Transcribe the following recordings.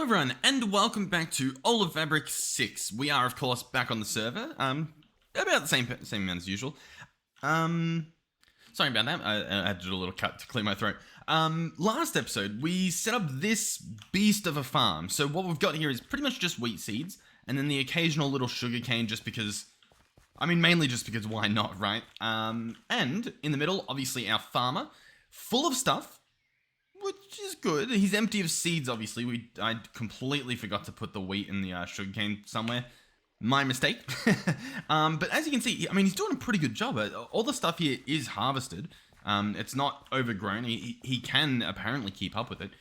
everyone, and welcome back to Fabric 6. We are, of course, back on the server. About the same amount as usual. Sorry about that. I had to do a little cut to clear my throat. Last episode, we set up this beast of a farm. So what we've got here is pretty much just wheat seeds, and then the occasional little sugarcane just because... mainly just because why not, right? And in the middle, obviously, our farmer, full of stuff. Which is good. He's empty of seeds, obviously. I completely forgot to put the wheat in the sugarcane somewhere. My mistake. But as you can see, he's doing a pretty good job. All the stuff here is harvested. It's not overgrown. He can apparently keep up with it.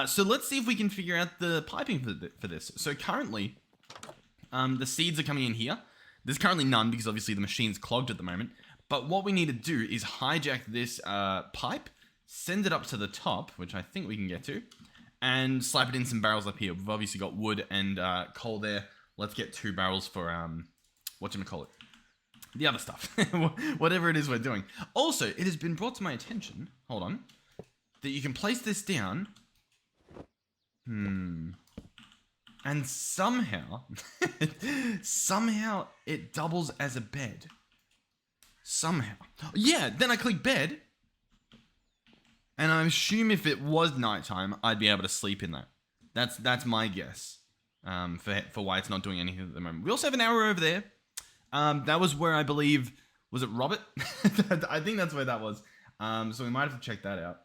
So let's see if we can figure out the piping for this. So currently, the seeds are coming in here. There's currently none because obviously the machine's clogged at the moment. But what we need to do is hijack this pipe, send it up to the top, which I think we can get to, and slap it in some barrels up here. We've obviously got wood and coal there. Let's get 2 barrels for, whatchamacallit? The other stuff. Whatever it is we're doing. Also, it has been brought to my attention, hold on, that you can place this down. And somehow, somehow it doubles as a bed. Somehow. Yeah, then I click bed. And I assume if it was nighttime, I'd be able to sleep in that. That's my guess for why it's not doing anything at the moment. We also have an arrow over there. That was where I believe... Was it Robert? I think that's where that was. So we might have to check that out.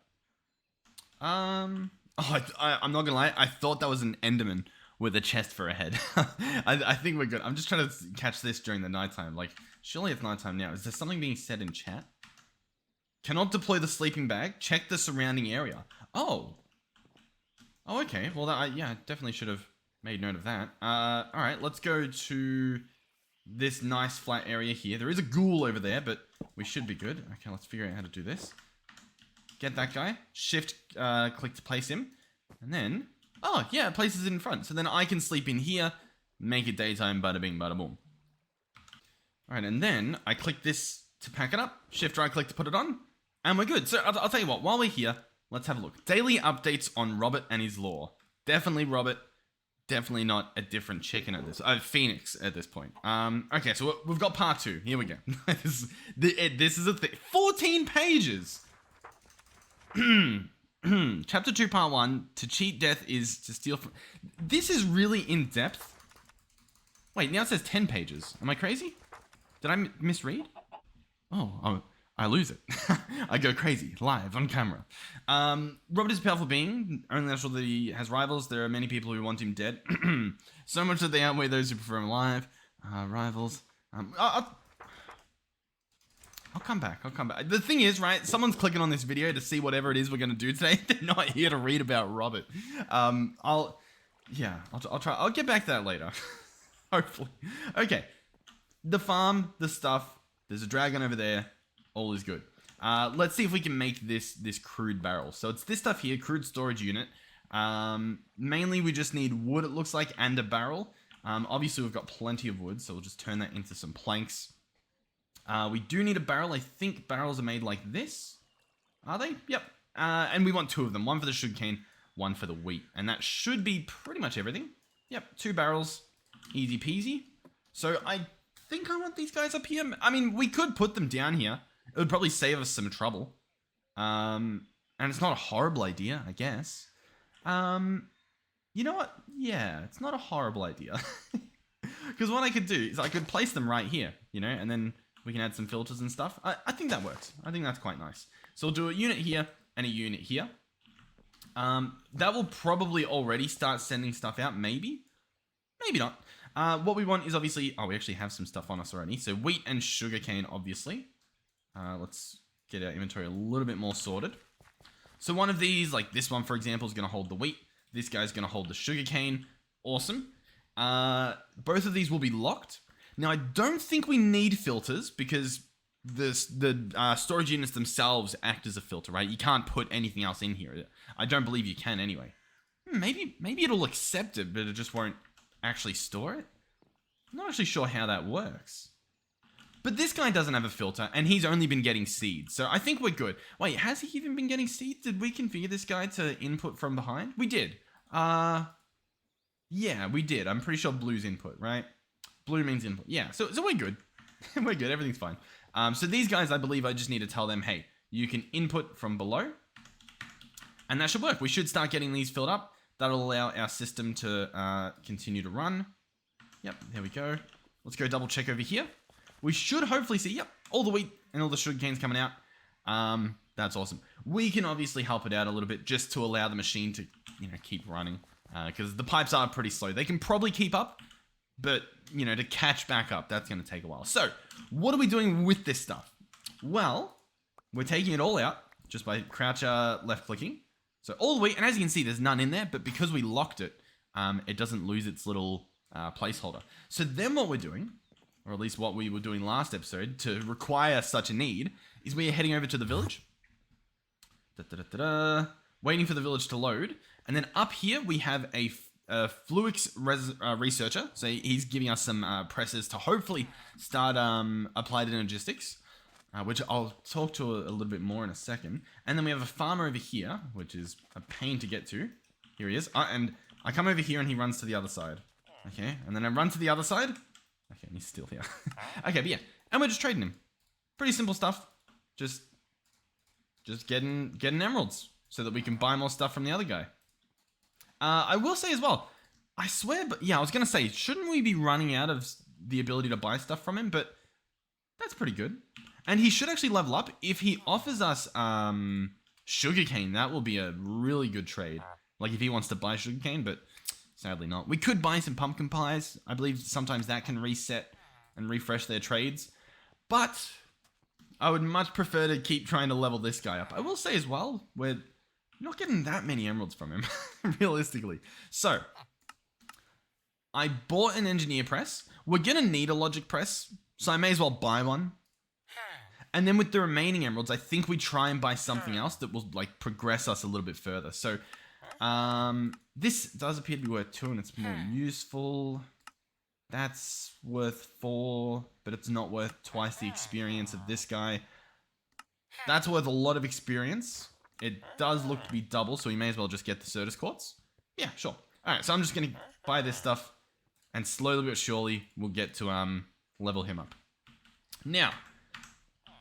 I'm not going to lie. I thought that was an Enderman with a chest for a head. I think we're good. I'm just trying to catch this during the nighttime. Like, surely it's nighttime now. Is there something being said in chat? Cannot deploy the sleeping bag. Check the surrounding area. Oh, okay. Well, yeah, I definitely should have made note of that. All right, let's go to this nice flat area here. There is a ghoul over there, but we should be good. Okay, let's figure out how to do this. Get that guy. Shift, click to place him. And then, oh, yeah, it places it in front. So then I can sleep in here, make it daytime, bada bing, bada boom. All right, and then I click this to pack it up. Shift right click to put it on. And we're good. So I'll tell you what, while we're here, let's have a look. Daily updates on Robert and his lore. Definitely Robert. Definitely not a different chicken at this. Phoenix at this point. Okay, so we've got part 2. Here we go. This is a thing. 14 pages. Chapter 2, part 1. To cheat death is to steal from... This is really in depth. Wait, now it says 10 pages. Am I crazy? Did I misread? Oh, I lose it. I go crazy, live, on camera. Robert is a powerful being, only natural that he has rivals. There are many people who want him dead. So much that they outweigh those who prefer him alive. Rivals. I'll come back, The thing is, right, someone's clicking on this video to see whatever it is we're going to do today. They're not here to read about Robert. I'll try. I'll get back to that later. Hopefully. Okay. The farm, the stuff. There's a dragon over there. All is good. Let's see if we can make this crude barrel. So it's this stuff here, crude storage unit. Mainly we just need wood, it looks like, and a barrel. Obviously we've got plenty of wood, so we'll just turn that into some planks. We do need a barrel. I think barrels are made like this. Are they? Yep. And we want 2 of them. 1 for the sugarcane, 1 for the wheat. And that should be pretty much everything. Yep, 2 barrels. Easy peasy. So I think I want these guys up here. We could put them down here. It would probably save us some trouble. And it's not a horrible idea, I guess. You know what? Yeah, it's not a horrible idea. Because what I could do is I could place them right here, and then we can add some filters and stuff. I think that works. I think that's quite nice. So we'll do a unit here and a unit here. That will probably already start sending stuff out, maybe. Maybe not. What we want is obviously... Oh, we actually have some stuff on us already. So wheat and sugarcane, obviously. Let's get our inventory a little bit more sorted. So one of these, like this one, for example, is going to hold the wheat. This guy's going to hold the sugarcane. Awesome. Both of these will be locked. Now, I don't think we need filters because the storage units themselves act as a filter, right? You can't put anything else in here. I don't believe you can anyway. Maybe it'll accept it, but it just won't actually store it. I'm not actually sure how that works. But this guy doesn't have a filter, and he's only been getting seeds, so I think we're good. Wait, has he even been getting seeds? Did we configure this guy to input from behind? We did. Yeah, we did. I'm pretty sure blue's input, right? Blue means input. Yeah, so we're good. We're good. Everything's fine. So these guys, I believe I just need to tell them, hey, you can input from below. And that should work. We should start getting these filled up. That'll allow our system to continue to run. Yep, there we go. Let's go double check over here. We should hopefully see, yep, all the wheat and all the sugar canes coming out. That's awesome. We can obviously help it out a little bit just to allow the machine to, keep running. Because the pipes are pretty slow. They can probably keep up, but, to catch back up, that's going to take a while. So, what are we doing with this stuff? Well, we're taking it all out just by crouch left clicking. So all the wheat, and as you can see, there's none in there, but because we locked it, it doesn't lose its little placeholder. So then what we're doing, or at least what we were doing last episode, to require such a need, is we are heading over to the village. Waiting for the village to load. And then up here, we have a Fluix researcher. So he's giving us some presses to hopefully start applied energistics, which I'll talk to a little bit more in a second. And then we have a farmer over here, which is a pain to get to. Here he is. And I come over here and he runs to the other side. Okay, and then I run to the other side. Okay, and he's still here. Okay, but yeah. And we're just trading him. Pretty simple stuff. Just getting emeralds so that we can buy more stuff from the other guy. I will say as well, I swear, but yeah, I was going to say, shouldn't we be running out of the ability to buy stuff from him? But that's pretty good. And he should actually level up. If he offers us sugarcane, that will be a really good trade. Like if he wants to buy sugarcane, but sadly not. We could buy some pumpkin pies. I believe sometimes that can reset and refresh their trades. But I would much prefer to keep trying to level this guy up. I will say as well, we're not getting that many emeralds from him, realistically. So, I bought an engineer press. We're going to need a logic press, so I may as well buy one. And then with the remaining emeralds, I think we try and buy something else that will like progress us a little bit further. So, this does appear to be worth 2 and it's more useful. That's worth 4, but it's not worth twice the experience of this guy. That's worth a lot of experience. It does look to be double, so we may as well just get the Certus quartz. Yeah, sure. Alright, so I'm just going to buy this stuff, and slowly but surely we'll get to level him up. Now,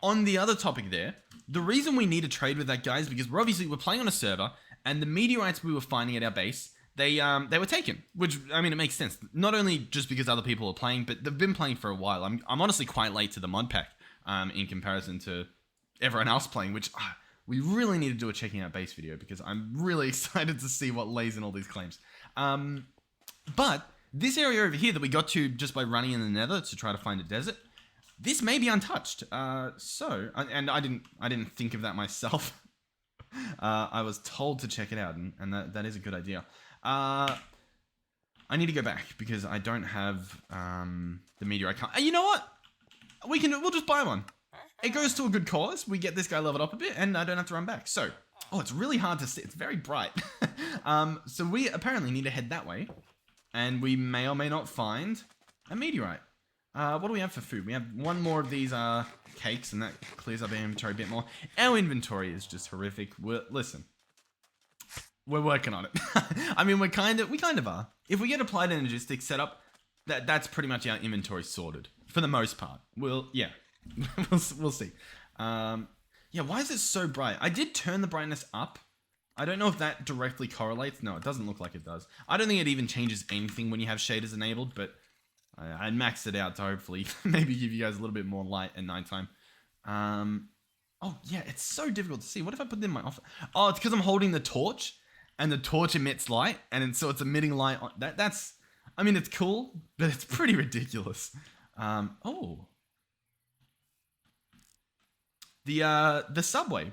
on the other topic there, the reason we need to trade with that guy is because we're playing on a server, and the meteorites we were finding at our base, they were taken, which, I mean, it makes sense. Not only just because other people are playing, but they've been playing for a while. I'm honestly quite late to the Modpack in comparison to everyone else playing, which we really need to do a checking out base video because I'm really excited to see what lays in all these claims. But this area over here that we got to just by running in the nether to try to find a desert, this may be untouched. And I didn't think of that myself. I was told to check it out, and that is a good idea. I need to go back because I don't have the meteor. I can't. You know what? We'll just buy one. It goes to a good cause. We get this guy leveled up a bit, and I don't have to run back. So, it's really hard to see. It's very bright. So we apparently need to head that way, and we may or may not find a meteorite. What do we have for food? We have one more of these cakes, and that clears up our inventory a bit more. Our inventory is just horrific. Listen, we're working on it. I mean, we kind of are. If we get applied energistics set up, that's pretty much our inventory sorted for the most part. We'll see. Yeah, why is it so bright? I did turn the brightness up. I don't know if that directly correlates. No, it doesn't look like it does. I don't think it even changes anything when you have shaders enabled, but I maxed it out to hopefully maybe give you guys a little bit more light at nighttime. Oh, yeah, it's so difficult to see. What if I put it in my office? Oh, it's because I'm holding the torch, and the torch emits light, and so it's emitting light. That's, I mean, it's cool, but it's pretty ridiculous. Oh. The subway.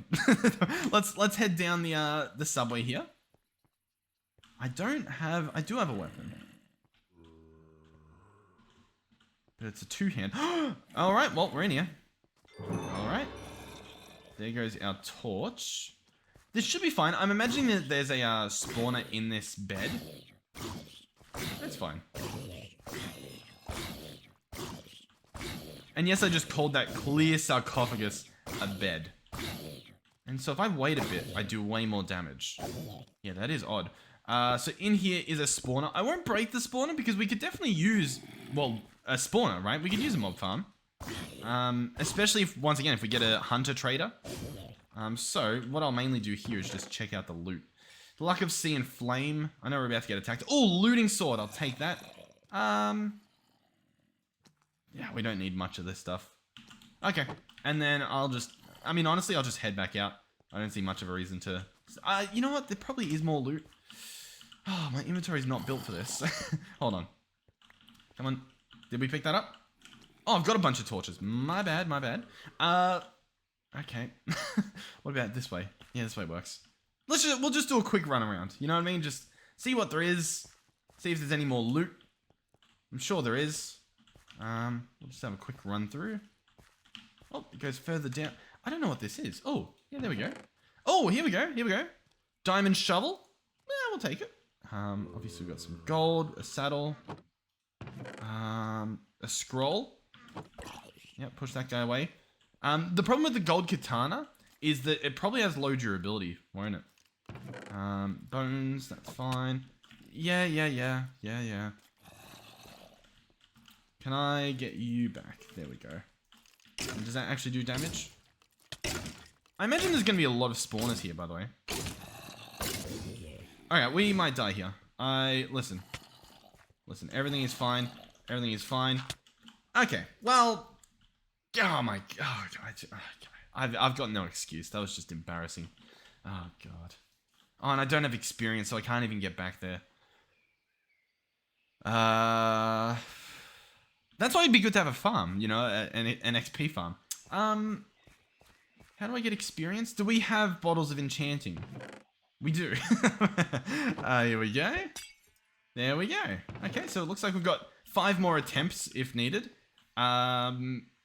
let's head down the subway here. I do have a weapon. But it's a two-hand. Alright, well, we're in here. Alright. There goes our torch. This should be fine. I'm imagining that there's a spawner in this bed. That's fine. And yes, I just called that clear sarcophagus a bed. And so if I wait a bit, I do way more damage. Yeah, that is odd. So in here is a spawner. I won't break the spawner because we could definitely use, well, a spawner, right? We could use a mob farm. Especially if, once again, if we get a hunter trader. So what I'll mainly do here is just check out the loot. Luck of Sea and Flame. I know we're about to get attacked. Oh, looting sword. I'll take that. Yeah, we don't need much of this stuff. Okay. And then I'll just, I mean, honestly, I'll just head back out. I don't see much of a reason to, you know what? There probably is more loot. Oh, my inventory's not built for this. Hold on. Come on. Did we pick that up? Oh, I've got a bunch of torches. My bad, my bad. Okay. What about this way? Yeah, this way works. We'll just do a quick run around. You know what I mean? Just see what there is. See if there's any more loot. I'm sure there is. We'll just have a quick run through. Oh, it goes further down. I don't know what this is. Oh, yeah, there we go. Oh, here we go. Here we go. Diamond shovel. Yeah, we'll take it. Obviously we've got some gold, a saddle, a scroll. Yep, push that guy away. The problem with the gold katana is that it probably has low durability, won't it? Bones, that's fine. Yeah. Can I get you back? There we go. Does that actually do damage? I imagine there's going to be a lot of spawners here, by the way. Alright, we might die here. Listen, everything is fine. Everything is fine. Okay, well... Oh my god. I've got no excuse. That was just embarrassing. Oh god. Oh, and I don't have experience, so I can't even get back there. That's why it'd be good to have a farm, you know, an XP farm. How do I get experience? Do we have bottles of enchanting? We do. Here we go. There we go. Okay, so it looks like we've got 5 more attempts if needed.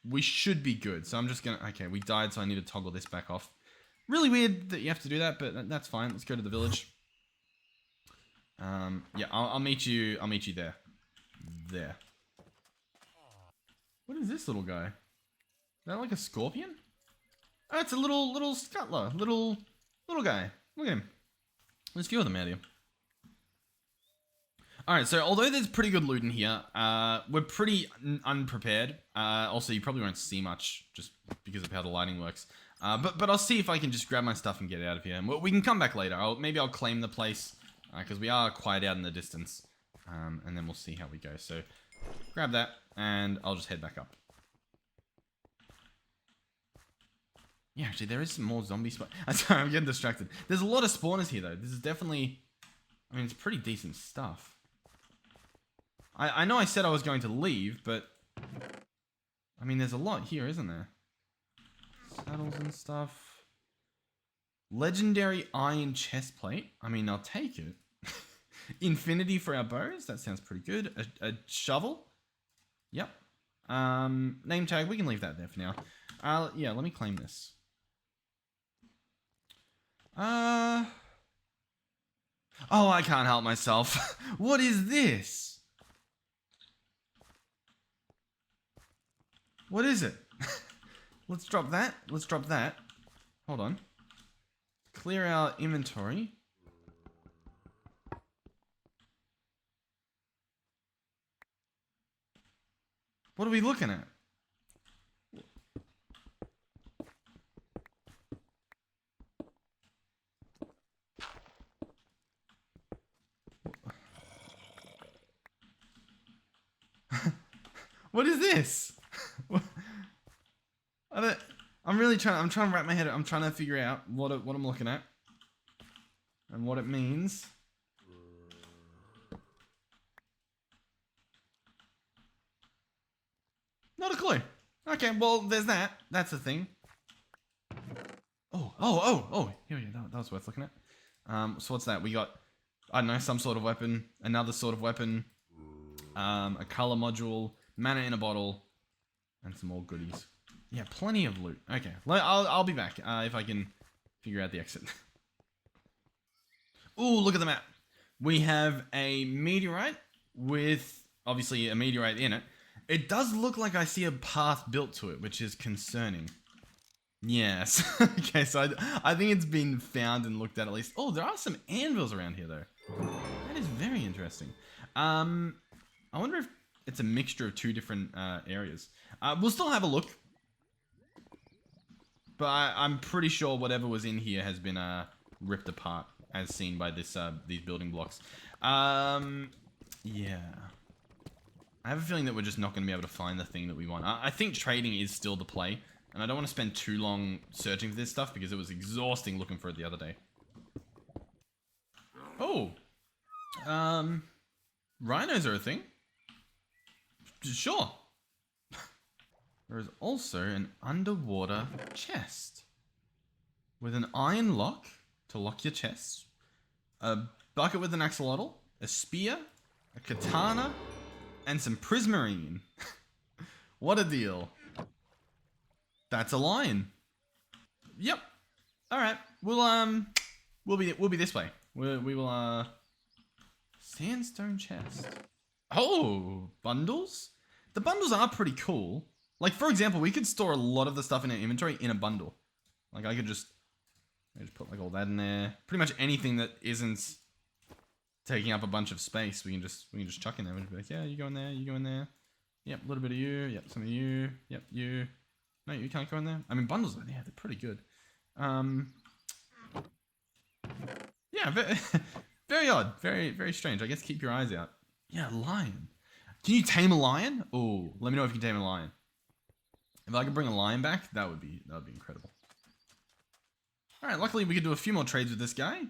We should be good. So I'm just gonna... Okay, we died, so I need to toggle this back off. Really weird that you have to do that, but that's fine. Let's go to the village. Yeah, I'll meet you. I'll meet you there. There. What is this little guy? Is that like a scorpion? Oh, it's a little scuttler. Little guy. Look at him. There's a few of them out here. Alright, so although there's pretty good loot in here, we're pretty unprepared. Also, you probably won't see much just because of how the lighting works. But I'll see if I can just grab my stuff and get out of here. And we can come back later. Maybe I'll claim the place, because we are quite out in the distance. And then we'll see how we go. So, grab that, and I'll just head back up. Yeah, actually, there is some more zombie spawn. Sorry, I'm getting distracted. There's a lot of spawners here, though. This is definitely... I mean, it's pretty decent stuff. I know I said I was going to leave, but... I mean, there's a lot here, isn't there? Saddles and stuff. Legendary iron chest plate. I mean, I'll take it. Infinity for our bows. That sounds pretty good. A shovel. Yep. Name tag. We can leave that there for now. Yeah, let me claim this. Oh, I can't help myself. What is this? What is it? Let's drop that. Let's drop that. Hold on. Clear our inventory. What are we looking at? What is this? I'm really trying. I'm trying to wrap my head. I'm trying to figure out what I'm looking at and what it means. Not a clue. Okay, well, there's that. That's the thing. Oh. Here we go. That was worth looking at. So what's that? We got, I don't know, some sort of weapon, another sort of weapon, a color module, mana in a bottle, and some more goodies. Yeah, plenty of loot. Okay, I'll be back if I can figure out the exit. Ooh, look at the map. We have a meteorite with, obviously, a meteorite in it. It does look like I see a path built to it, which is concerning. Yes. Okay, so I think it's been found and looked at least. Oh, there are some anvils around here, though. That is very interesting. I wonder if it's a mixture of two different areas. We'll still have a look. But I'm pretty sure whatever was in here has been ripped apart, as seen by this these building blocks. Yeah. I have a feeling that we're just not going to be able to find the thing that we want. I think trading is still the play, and I don't want to spend too long searching for this stuff because it was exhausting looking for it the other day. Oh. Rhinos are a thing. Sure. There is also an underwater chest with an iron lock to lock your chest, a bucket with an axolotl, a spear, a katana, and some prismarine. What a deal. That's a lion. Yep. All right. We'll be this way. We will sandstone chest. Oh, bundles? The bundles are pretty cool. Like, for example, we could store a lot of the stuff in our inventory in a bundle. Like, I could just put, like, all that in there. Pretty much anything that isn't taking up a bunch of space, we can just chuck in there. We'll be like, yeah, you go in there, you go in there. Yep, a little bit of you. Yep, some of you. Yep, you. No, you can't go in there. I mean, bundles, yeah, they're pretty good. Yeah, very, very odd. Very, very strange. I guess keep your eyes out. Yeah, lion. Can you tame a lion? Oh, let me know if you can tame a lion. If I could bring a lion back, that would be incredible. All right, luckily we could do a few more trades with this guy.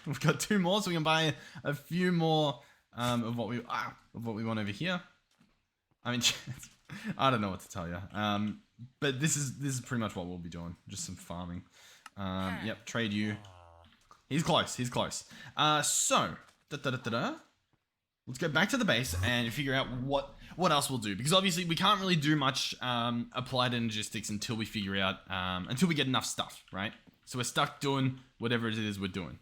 We've got 2 more, so we can buy a few more of what we want over here. I mean, I don't know what to tell you. But this is pretty much what we'll be doing. Just some farming. Yep, trade you. He's close. He's close. So let's go back to the base and figure out what else we'll do, because obviously we can't really do much applied energistics until we figure out until we get enough stuff, right? So we're stuck doing whatever it is we're doing.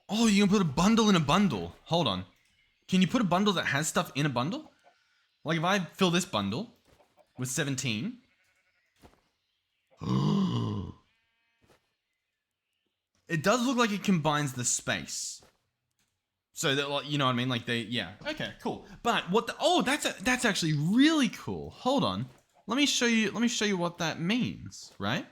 Oh, you can put a bundle in a bundle. Hold on. Can you put a bundle that has stuff in a bundle? Like if I fill this bundle with 17. It does look like it combines the space. So that, like, you know what I mean? Like yeah. Okay, cool. But that's actually really cool. Hold on. Let me show you what that means, right?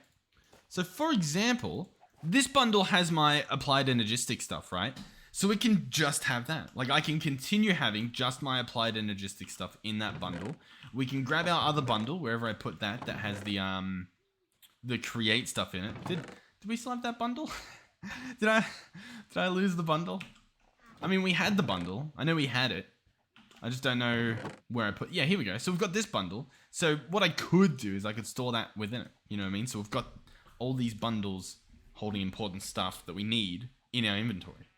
So for example, this bundle has my applied energistic stuff, right? So it can just have that. Like I can continue having just my applied energistic stuff in that bundle. We can grab our other bundle wherever I put that has the create stuff in it. Did we still have that bundle? Did I lose the bundle? I mean, we had the bundle. I know we had it. I just don't know where I put. Yeah, here we go. So we've got this bundle. So what I could do is I could store that within it. You know what I mean? So we've got all these bundles holding important stuff that we need in our inventory.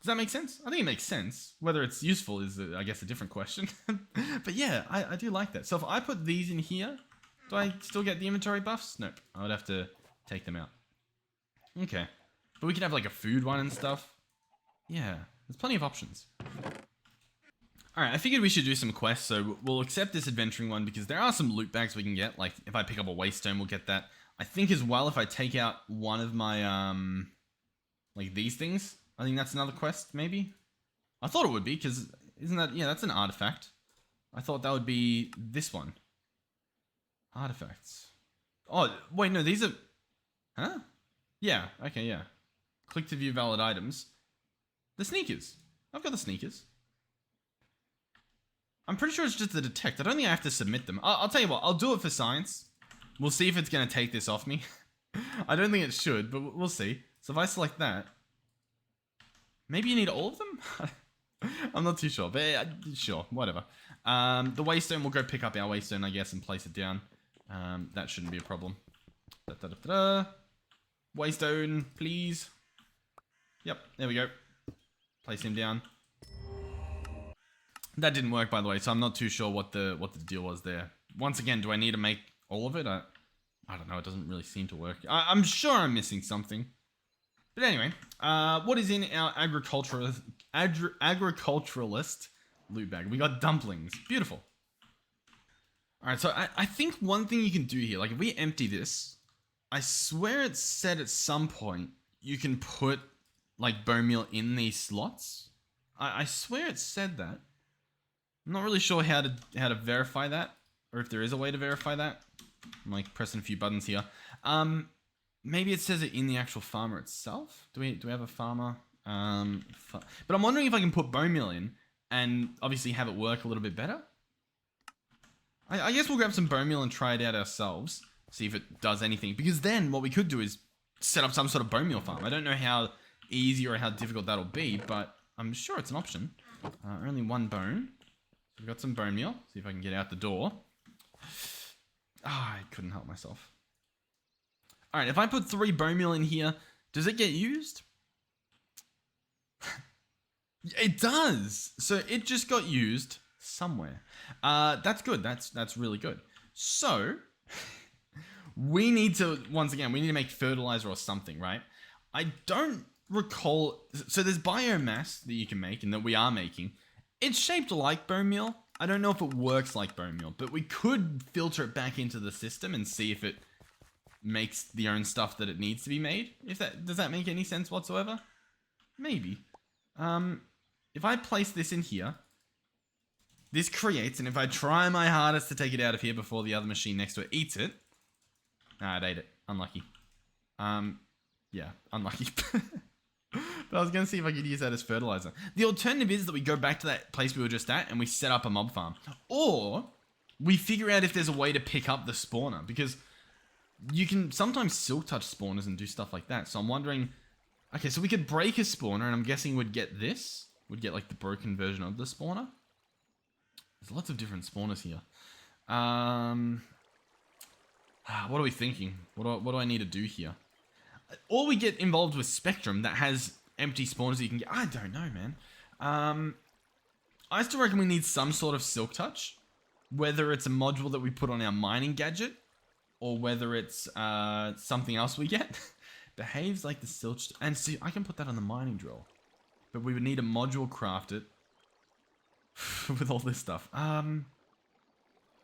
Does that make sense? I think it makes sense. Whether it's useful is, I guess, a different question. But yeah, I do like that. So if I put these in here, do I still get the inventory buffs? Nope. I would have to take them out. Okay. But we can have like a food one and stuff. Yeah, there's plenty of options. Alright, I figured we should do some quests, so we'll accept this adventuring one because there are some loot bags we can get. Like, if I pick up a waste stone, we'll get that. I think as well, if I take out one of my, like these things, I think that's another quest, maybe? I thought it would be, because isn't that, yeah, that's an artifact. I thought that would be this one. Artifacts. Oh, wait, no, these are, huh? Yeah, okay, yeah. Click to view valid items. The sneakers. I've got the sneakers. I'm pretty sure it's just the detect. I don't think I have to submit them. I'll tell you what, I'll do it for science. We'll see if it's going to take this off me. I don't think it should, but we'll see. So if I select that, maybe you need all of them? I'm not too sure, but sure, whatever. The waystone, we'll go pick up our waystone, I guess, and place it down. That shouldn't be a problem. Waystone, please. Yep, there we go. Place him down. That didn't work, by the way, so I'm not too sure what the deal was there. Once again, do I need to make all of it? I don't know, it doesn't really seem to work. I'm sure I'm missing something. But anyway, what is in our agriculturalist loot bag? We got dumplings. Beautiful. Alright, so I think one thing you can do here, like if we empty this, I swear it said at some point you can put like bone meal in these slots. I swear it said that. I'm not really sure how to verify that, or if there is a way to verify that. I'm like pressing a few buttons here. Maybe it says it in the actual farmer itself. Do we have a farmer? But I'm wondering if I can put bone meal in and obviously have it work a little bit better. I guess we'll grab some bone meal and try it out ourselves. See if it does anything. Because then what we could do is set up some sort of bone meal farm. I don't know how easy or how difficult that'll be, but I'm sure it's an option. Only one bone. So we've got some bone meal. See if I can get out the door. I couldn't help myself. Alright, if I put 3 bone meal in here, does it get used? It does! So it just got used somewhere. That's good. That's really good. So, we need to, once again, we need to make fertilizer or something, right? I don't recall... So there's biomass that you can make and that we are making. It's shaped like bone meal. I don't know if it works like bone meal, but we could filter it back into the system and see if it makes the own stuff that it needs to be made. Does that make any sense whatsoever? Maybe. If I place this in here, this creates, and if I try my hardest to take it out of here before the other machine next to it eats it, it ate it. Unlucky. Yeah, unlucky. But I was going to see if I could use that as fertilizer. The alternative is that we go back to that place we were just at and we set up a mob farm. Or we figure out if there's a way to pick up the spawner. Because you can sometimes silk touch spawners and do stuff like that. So I'm wondering... Okay, so we could break a spawner and I'm guessing we'd get this. We'd get like the broken version of the spawner. There's lots of different spawners here. What are we thinking? What do I need to do here? Or we get involved with Spectrum that has empty spawners that you can get. I don't know, man. I still reckon we need some sort of silk touch. Whether it's a module that we put on our mining gadget, or whether it's something else we get. Behaves like the silk... And see, I can put that on the mining drill. But we would need a module crafted with all this stuff.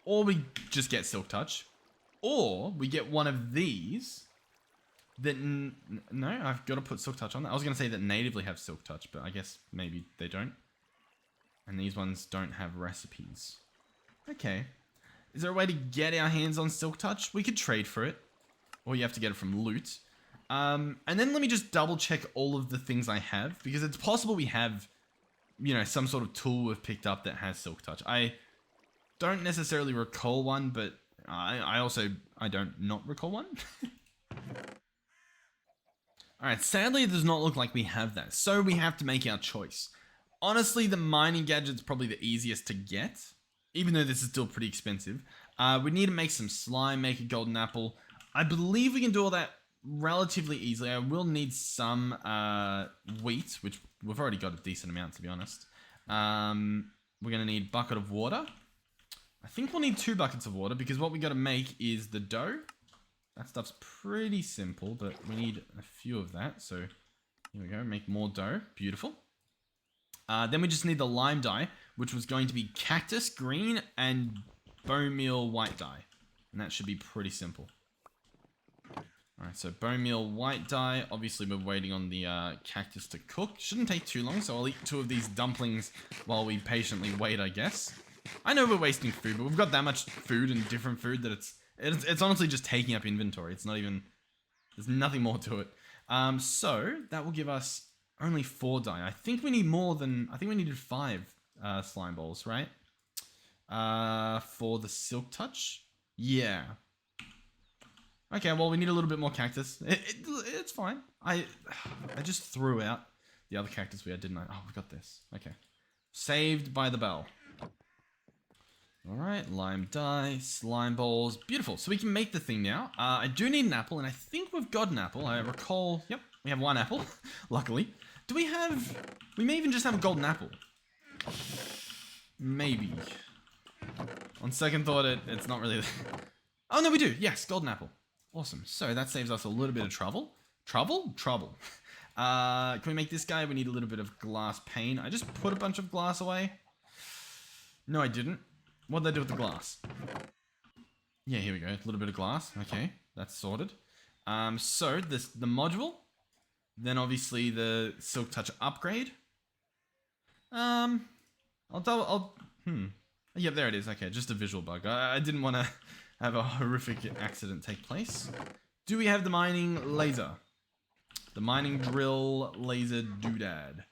Or we just get silk touch. Or we get one of these... That no, I've got to put silk touch on that. I was going to say that natively have silk touch, but I guess maybe they don't. And these ones don't have recipes. Okay. Is there a way to get our hands on silk touch? We could trade for it. Or you have to get it from loot. And then let me just double check all of the things I have. Because it's possible we have, you know, some sort of tool we've picked up that has silk touch. I don't necessarily recall one, but I don't not recall one. Alright, sadly it does not look like we have that, so we have to make our choice. Honestly, the mining gadget's probably the easiest to get, even though this is still pretty expensive. We need to make some slime, make a golden apple. I believe we can do all that relatively easily. I will need some wheat, which we've already got a decent amount, to be honest. We're going to need a bucket of water. I think we'll need 2 buckets of water, because what we got to make is the dough. That stuff's pretty simple, but we need a few of that. So here we go, make more dough. Beautiful. Then we just need the lime dye, which was going to be cactus green and bone meal white dye. And that should be pretty simple. Alright, so bone meal white dye. Obviously, we're waiting on the cactus to cook. Shouldn't take too long, so I'll eat 2 of these dumplings while we patiently wait, I guess. I know we're wasting food, but we've got that much food and different food that it's honestly just taking up inventory. It's not even... There's nothing more to it. So, that will give us only 4 dye. I think we need more than... I think we needed 5 slime balls, right? For the silk touch? Yeah. Okay, well, we need a little bit more cactus. It's fine. I just threw out the other cactus we had, didn't I? Oh, we got this. Okay. Saved by the bell. Alright, lime dye, slime balls. Beautiful. So we can make the thing now. I do need an apple, and I think we've got an apple. I recall... Yep, we have 1 apple, luckily. Do we have... We may even just have a golden apple. Maybe. On second thought, it's not really... Oh, no, we do. Yes, golden apple. Awesome. So that saves us a little bit of trouble. Trouble? Trouble. Can we make this guy? We need a little bit of glass pane. I just put a bunch of glass away. No, I didn't. What did I do with the glass? Yeah, here we go. A little bit of glass. Okay, that's sorted. So the module. Then obviously the Silk Touch upgrade. Yep, there it is. Okay, just a visual bug. I didn't want to have a horrific accident take place. Do we have the mining laser? The mining drill laser doodad.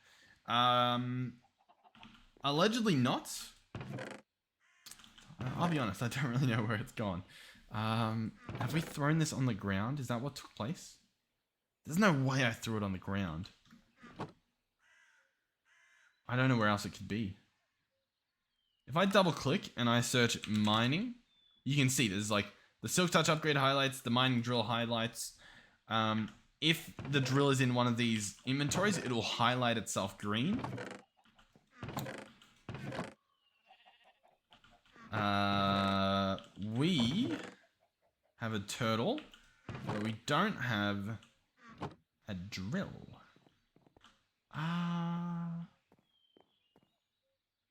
Allegedly not. I'll be honest, I don't really know where it's gone. Have we thrown this on the ground? Is that what took place? There's no way I threw it on the ground. I don't know where else it could be. If I double click and I search mining, you can see there's like the Silk Touch upgrade highlights, the mining drill highlights. If the drill is in one of these inventories, it will highlight itself green. We have a turtle, but we don't have a drill.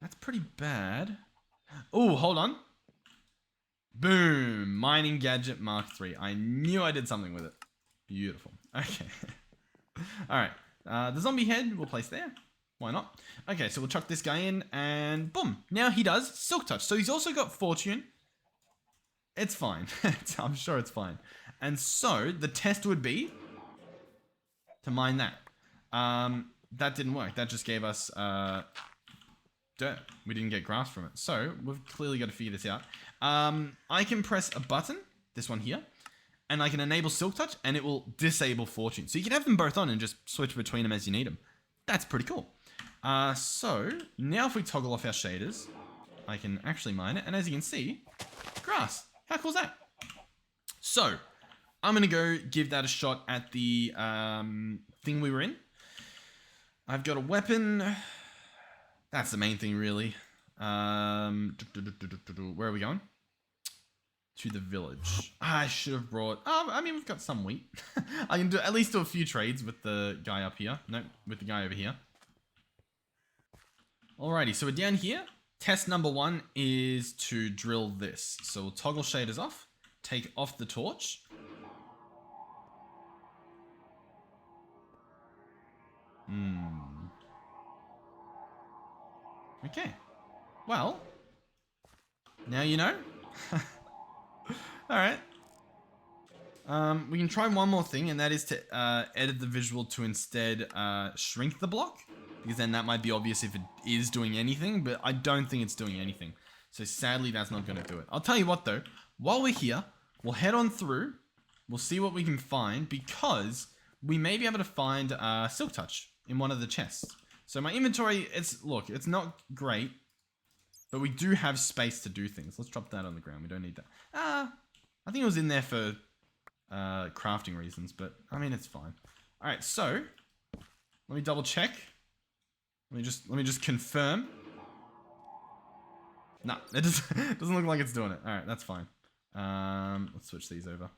That's pretty bad. Oh, hold on. Boom. Mining Gadget Mark III. I knew I did something with it. Beautiful. Okay. Alright. The zombie head we'll place there. Why not? Okay, so we'll chuck this guy in and boom. Now he does Silk Touch. So he's also got Fortune. It's fine. I'm sure it's fine. And so the test would be to mine that. That didn't work. That just gave us dirt. We didn't get grass from it. So we've clearly got to figure this out. I can press a button, this one here, and I can enable Silk Touch and it will disable Fortune. So you can have them both on and just switch between them as you need them. That's pretty cool. So now if we toggle off our shaders, I can actually mine it. And as you can see, grass. How cool is that? So I'm going to go give that a shot at the thing we were in. I've got a weapon. That's the main thing, really. Where are we going? To the village. I should have brought... I mean, we've got some wheat. I can at least do a few trades with the guy up here. No, with the guy over here. Alrighty, so we're down here. Test number 1 is to drill this. So we'll toggle shaders off. Take off the torch. Okay. Well, now you know. Alright. We can try one more thing, and that is to edit the visual to instead shrink the block. Because then that might be obvious if it is doing anything, but I don't think it's doing anything. So sadly, that's not going to do it. I'll tell you what though, while we're here, we'll head on through. We'll see what we can find, because we may be able to find Silk Touch in one of the chests. So my inventory, it's not great, but we do have space to do things. Let's drop that on the ground. We don't need that. I think it was in there for crafting reasons, but I mean, it's fine. All right, so let me double check. Let me just confirm. Nah, it doesn't look like it's doing it. All right, that's fine. Let's switch these over.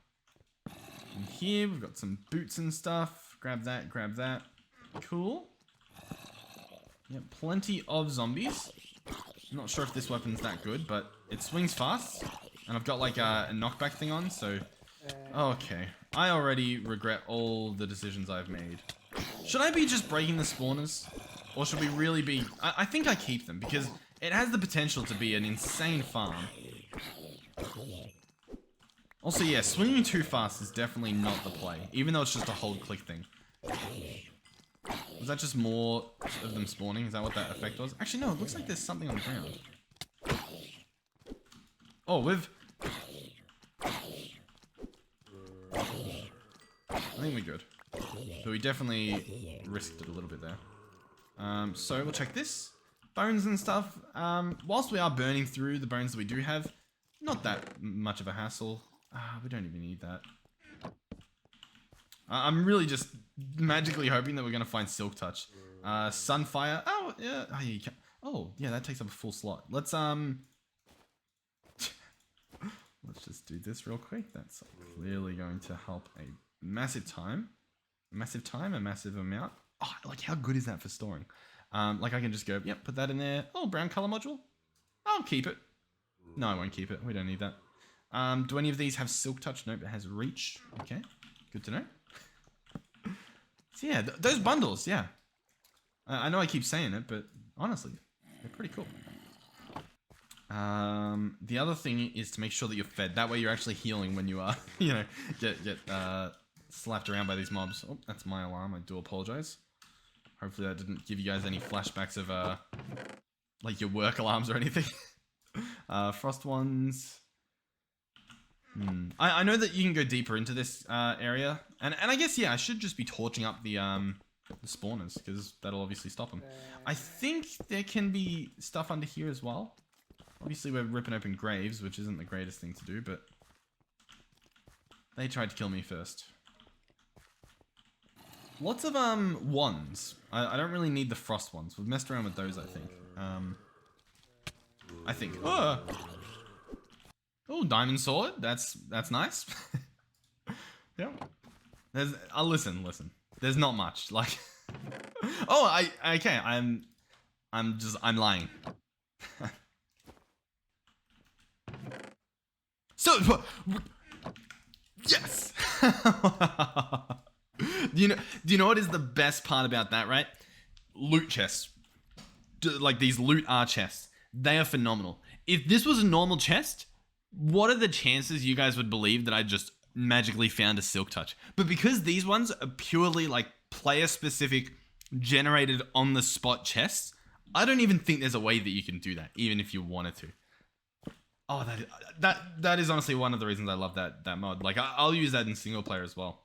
In here, we've got some boots and stuff. Grab that, grab that. Cool. Yeah, plenty of zombies. I'm not sure if this weapon's that good, but it swings fast. And I've got like a knockback thing on, so... Okay. I already regret all the decisions I've made. Should I be just breaking the spawners? Or should we really be... I think I keep them, because it has the potential to be an insane farm. Also, yeah, swinging too fast is definitely not the play, even though it's just a hold-click thing. Was that just more of them spawning? Is that what that effect was? Actually, no, it looks like there's something on the ground. Oh, we've... I think we're good. But we definitely risked it a little bit there. So we'll check this. Bones and stuff. Whilst we are burning through the bones that we do have, not that much of a hassle. We don't even need that. I'm really just magically hoping that we're going to find Silk Touch. Sunfire. Oh, yeah. Oh, yeah, you can. Oh, yeah, that takes up a full slot. Let's just do this real quick. That's clearly going to help a massive time. A massive amount. Oh, like, how good is that for storing? Like, I can just go, yep, put that in there. Oh, brown color module. I'll keep it. No, I won't keep it. We don't need that. Do any of these have Silk Touch? Nope, it has Reach. Okay, good to know. So yeah, those bundles, yeah. I know I keep saying it, but honestly, they're pretty cool. The other thing is to make sure that you're fed. That way you're actually healing when you are, you know, get slapped around by these mobs. Oh, that's my alarm. I do apologize. Hopefully that didn't give you guys any flashbacks of, like your work alarms or anything. Frost ones. I know that you can go deeper into this area, and I guess yeah, I should just be torching up the spawners because that'll obviously stop them. I think there can be stuff under here as well. Obviously we're ripping open graves, which isn't the greatest thing to do, but they tried to kill me first. Lots of wands. I don't really need the frost ones. We've messed around with those, I think. Oh, diamond sword. That's nice. Yeah. There's listen. There's not much. Like oh, okay. I'm lying. So yes. Do you know what is the best part about that, right? Loot chests. Like these loot R chests. They are phenomenal. If this was a normal chest, what are the chances you guys would believe that I just magically found a silk touch? But because these ones are purely like player specific, generated on the spot chests, I don't even think there's a way that you can do that, even if you wanted to. Oh, that is honestly one of the reasons I love that mod. Like I'll use that in single player as well,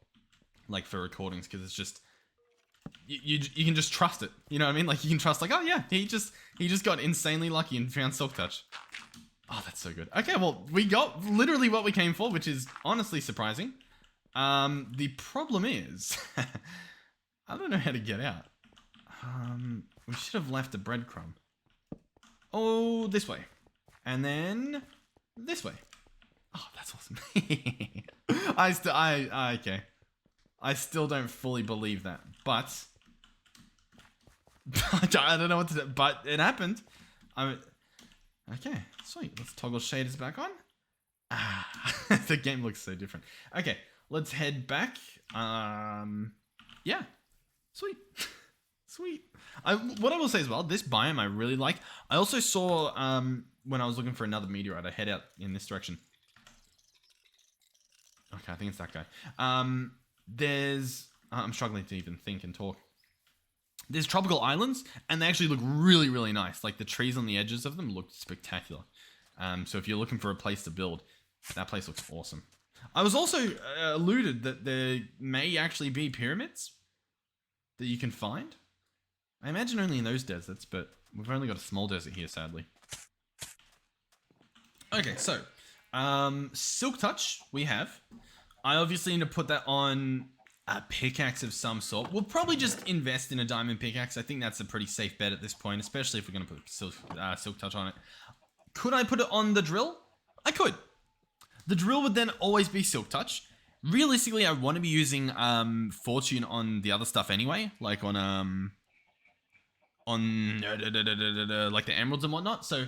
like for recordings, because it's just you can just trust it. You know what I mean? Like you can trust, like, oh yeah, he just got insanely lucky and found silk touch. Oh, that's so good. Okay, well, we got literally what we came for, which is honestly surprising. The problem is, I don't know how to get out. We should have left a breadcrumb. Oh, this way. And then this way. Oh, that's awesome. Okay. I still don't fully believe that, but I don't know what to do, but it happened. Okay, sweet. Let's toggle shaders back on. The game looks so different. Okay, let's head back. Yeah, sweet. Sweet. What I will say as well, this biome I really like. I also saw, when I was looking for another meteorite, I head out in this direction. Okay, I think it's that guy. I'm struggling to even think and talk. There's tropical islands, and they actually look really, really nice. Like the trees on the edges of them look spectacular. So if you're looking for a place to build, that place looks awesome. I was also alluded that there may actually be pyramids that you can find. I imagine only in those deserts, but we've only got a small desert here, sadly. Okay, so silk touch we have. I obviously need to put that on a pickaxe of some sort. We'll probably just invest in a diamond pickaxe. I think that's a pretty safe bet at this point, especially if we're going to put silk touch on it. Could I put it on the drill? I could. The drill would then always be silk touch. Realistically, I want to be using fortune on the other stuff anyway, like on like the emeralds and whatnot. So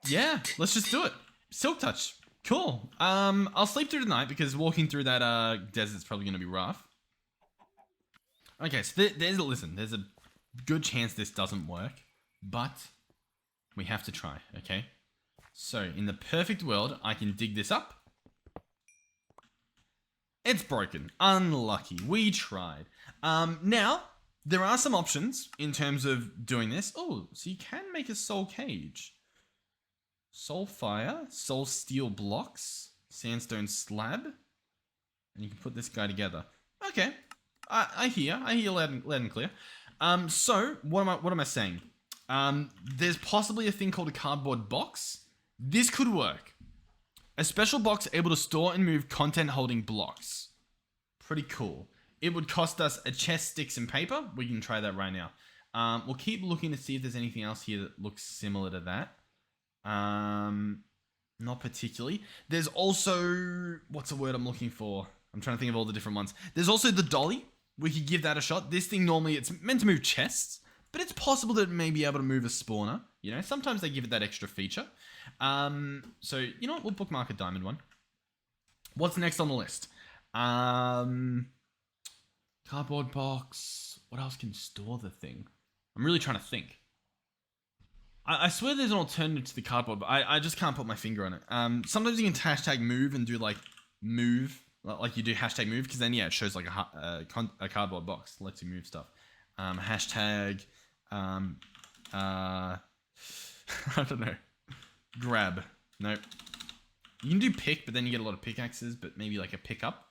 yeah, let's just do it. Silk touch. Cool. I'll sleep through tonight because walking through that desert's probably going to be rough. Okay, so there's a good chance this doesn't work, but we have to try, okay? So, in the perfect world, I can dig this up. It's broken. Unlucky. We tried. Now, there are some options in terms of doing this. Oh, so you can make a soul cage. Soul fire, soul steel blocks, sandstone slab, and you can put this guy together. Okay, I hear loud and clear. So what am I saying? There's possibly a thing called a cardboard box. This could work. A special box able to store and move content holding blocks. Pretty cool. It would cost us a chest, sticks, and paper. We can try that right now. We'll keep looking to see if there's anything else here that looks similar to that. Not particularly. There's also, what's the word I'm looking for? I'm trying to think of all the different ones. There's also the dolly. We could give that a shot. This thing normally, it's meant to move chests, but it's possible that it may be able to move a spawner. You know, sometimes they give it that extra feature. So, you know what? We'll bookmark a diamond one. What's next on the list? Cardboard box. What else can store the thing? I'm really trying to think. I swear there's an alternative to the cardboard, but I just can't put my finger on it. Sometimes you can hashtag move and do like move, like you do hashtag move, because then yeah, it shows like a cardboard box, lets you move stuff. Hashtag, I don't know, grab. Nope. You can do pick, but then you get a lot of pickaxes, but maybe like a pickup.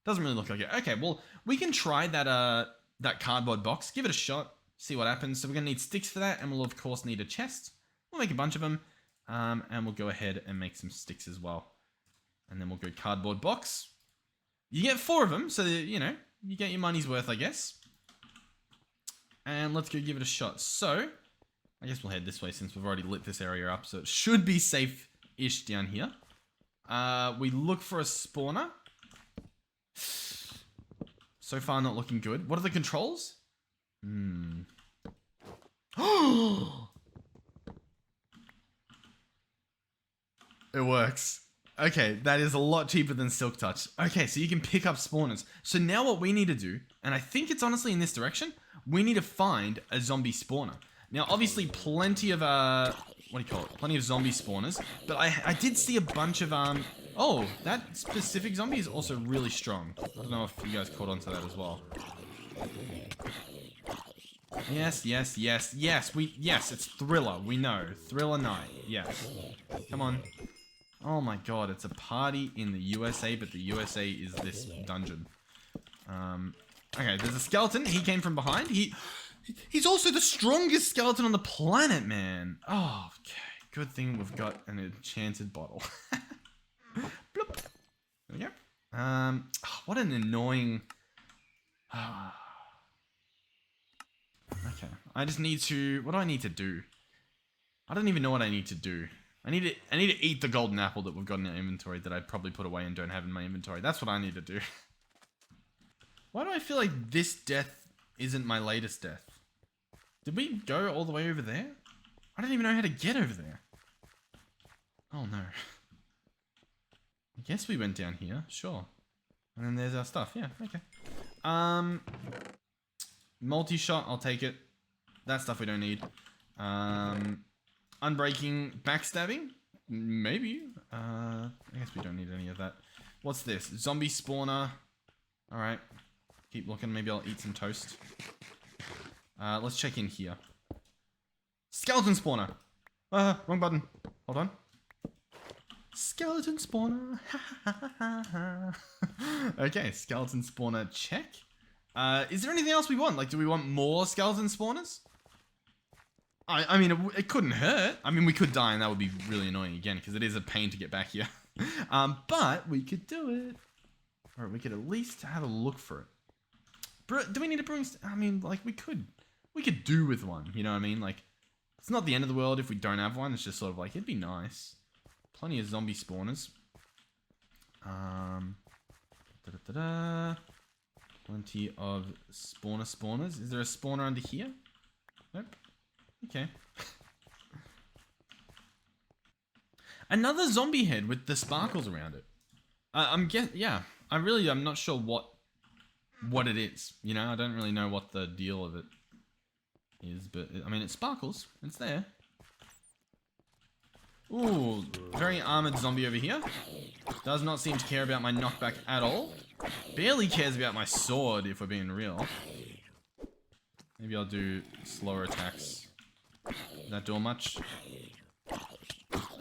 Doesn't really look like it. Okay, well, we can try that cardboard box. Give it a shot. See what happens. So we're going to need sticks for that, and we'll of course need a chest. We'll make a bunch of them, and we'll go ahead and make some sticks as well. And then we'll go cardboard box. You get 4 of them, so that, you know, you get your money's worth, I guess. And let's go give it a shot. So, I guess we'll head this way since we've already lit this area up, so it should be safe-ish down here. We look for a spawner. So far, not looking good. What are the controls? It works. Okay, that is a lot cheaper than Silk Touch. Okay, so you can pick up spawners. So now what we need to do, and I think it's honestly in this direction, we need to find a zombie spawner. Now, obviously, plenty of, what do you call it? Plenty of zombie spawners, but I did see a bunch of, oh, that specific zombie is also really strong. I don't know if you guys caught on to that as well. Yes, yes, yes, yes, yes, it's Thriller, we know. Thriller Night, yes. Come on. Oh my god, it's a party in the USA, but the USA is this dungeon. Okay, there's a skeleton, he came from behind. He's also the strongest skeleton on the planet, man. Oh, okay, good thing we've got an enchanted bottle. Bloop. There we go. What an annoying... Okay, I just need to... What do I need to do? I don't even know what I need to do. I need to eat the golden apple that we've got in our inventory that I'd probably put away and don't have in my inventory. That's what I need to do. Why do I feel like this death isn't my latest death? Did we go all the way over there? I don't even know how to get over there. Oh no. I guess we went down here, sure. And then there's our stuff, yeah, okay. Multi-shot, I'll take it. That stuff we don't need. Unbreaking, backstabbing? Maybe. I guess we don't need any of that. What's this? Zombie spawner. Alright. Keep looking, maybe I'll eat some toast. Let's check in here. Skeleton spawner! Wrong button. Hold on. Skeleton spawner. Okay, skeleton spawner check. Is there anything else we want? Like, do we want more skeleton spawners? I mean, it couldn't hurt. I mean, we could die and that would be really annoying again, because it is a pain to get back here. But we could do it. Or we could at least have a look for it. Do we need a brewing... I mean, like, we could do with one, you know what I mean? Like, it's not the end of the world if we don't have one. It's just sort of like, it'd be nice. Plenty of zombie spawners. Plenty of spawners. Is there a spawner under here? Nope. Okay. Another zombie head with the sparkles around it. I'm not sure what it is. You know, I don't really know what the deal of it is, but I mean, it sparkles. It's there. Ooh, very armored zombie over here. Does not seem to care about my knockback at all. Barely cares about my sword, if we're being real. Maybe I'll do slower attacks. Does that do much?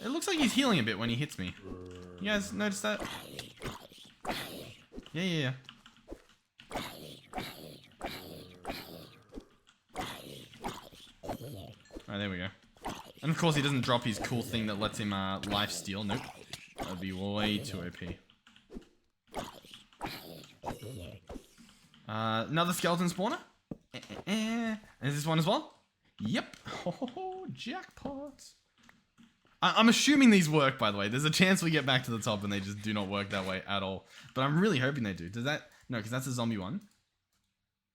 It looks like he's healing a bit when he hits me. You guys notice that? Yeah. Alright, there we go. And of course he doesn't drop his cool thing that lets him life steal. Nope. That would be way too OP. Another skeleton spawner. And is this one as well? Yep. Oh, jackpot. I'm assuming these work, by the way. There's a chance we get back to the top and they just do not work that way at all. But I'm really hoping they do. Does that... No, because that's a zombie one.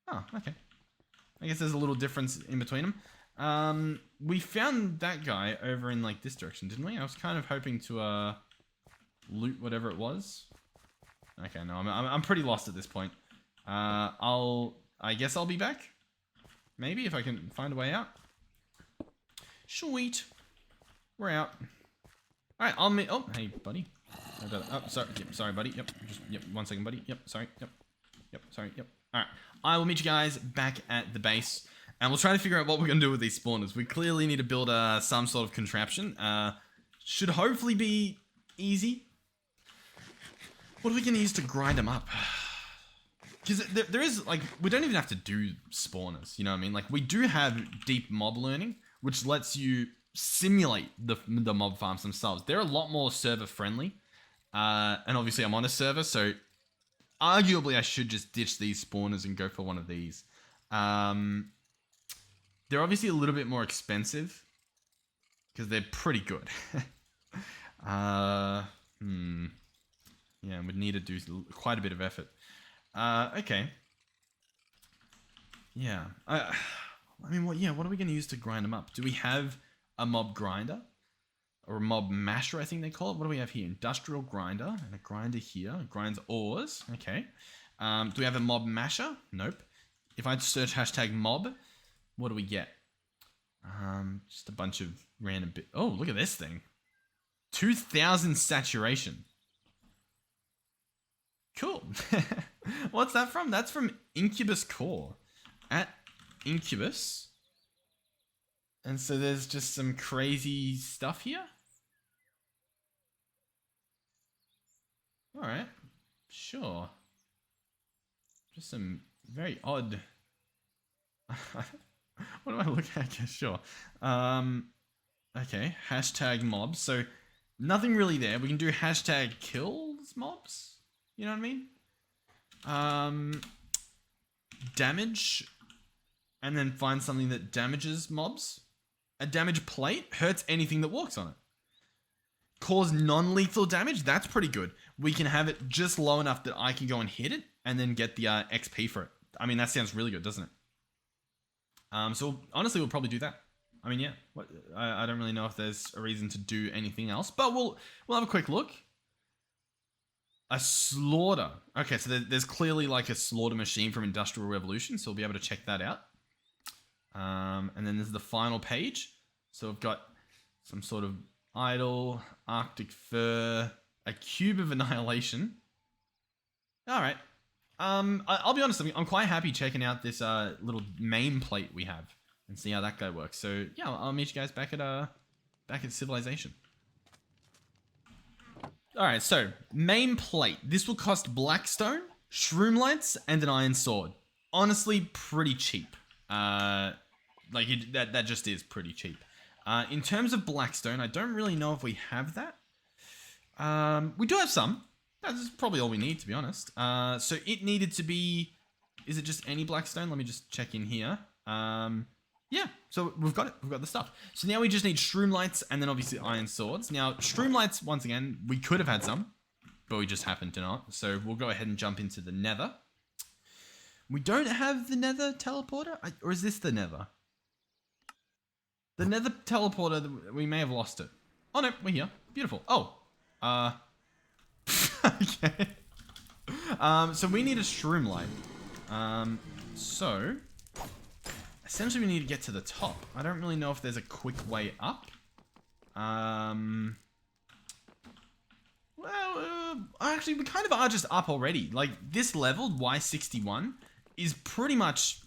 Oh, okay. I guess there's a little difference in between them. We found that guy over in, like, this direction, didn't we? I was kind of hoping to, loot whatever it was. Okay, no, I'm pretty lost at this point. I guess I'll be back. Maybe if I can find a way out. Sweet. We're out. All right, I'll meet. Oh, hey, buddy. Oh, sorry. Yep, sorry, buddy. Yep. Just 1 second, buddy. Yep. Sorry. Yep. Yep. Sorry. Yep. All right. I will meet you guys back at the base, and we'll try to figure out what we're gonna do with these spawners. We clearly need to build some sort of contraption. Should hopefully be easy. What are we gonna use to grind them up? Because there is, like, we don't even have to do spawners, you know what I mean? Like, we do have deep mob learning, which lets you simulate the mob farms themselves. They're a lot more server friendly. And obviously I'm on a server, so arguably I should just ditch these spawners and go for one of these. They're obviously a little bit more expensive because they're pretty good. Yeah, we'd need to do quite a bit of effort. Okay. Yeah. I mean, what are we going to use to grind them up? Do we have a mob grinder? Or a mob masher, I think they call it. What do we have here? Industrial grinder. And a grinder here. It grinds ores. Okay. Do we have a mob masher? Nope. If I search hashtag mob, what do we get? Just a bunch of random bit. Oh, look at this thing. 2000 saturation. Cool. What's that from? That's from Incubus Core. At Incubus. And so there's just some crazy stuff here. Alright. Sure. Just some very odd... What do I look at? Yeah, sure. Okay. Hashtag mobs. So nothing really there. We can do hashtag kills mobs. You know what I mean? Damage. And then find something that damages mobs. A damage plate hurts anything that walks on it. Cause non-lethal damage. That's pretty good. We can have it just low enough that I can go and hit it and then get the XP for it. I mean, that sounds really good, doesn't it? So honestly, we'll probably do that. I mean, yeah. I don't really know if there's a reason to do anything else, but we'll have a quick look. A slaughter. Okay, so there's clearly like a slaughter machine from Industrial Revolution, so we'll be able to check that out. And then there's the final page. So we've got some sort of idol, Arctic fur, a cube of annihilation. All right. I'll be honest, I'm quite happy checking out this little main plate we have and see how that guy works. So yeah, I'll meet you guys back at Civilization. All right, so main plate. This will cost Blackstone, Shroomlights, and an iron sword. Honestly, pretty cheap. That just is pretty cheap. In terms of Blackstone, I don't really know if we have that. We do have some. That's probably all we need, to be honest. So it needed to be... Is it just any Blackstone? Let me just check in here. Yeah, so we've got it. We've got the stuff. So now we just need Shroomlights and then obviously iron swords. Now, Shroomlights, once again, we could have had some, but we just happened to not. So we'll go ahead and jump into the Nether. We don't have the Nether teleporter? Or is this the Nether? The Nether teleporter, we may have lost it. Oh no, we're here. Beautiful. Oh. Okay. So we need a Shroomlight. So essentially we need to get to the top. I don't really know if there's a quick way up. Well, actually we kind of are just up already. Like this level, Y61, is pretty much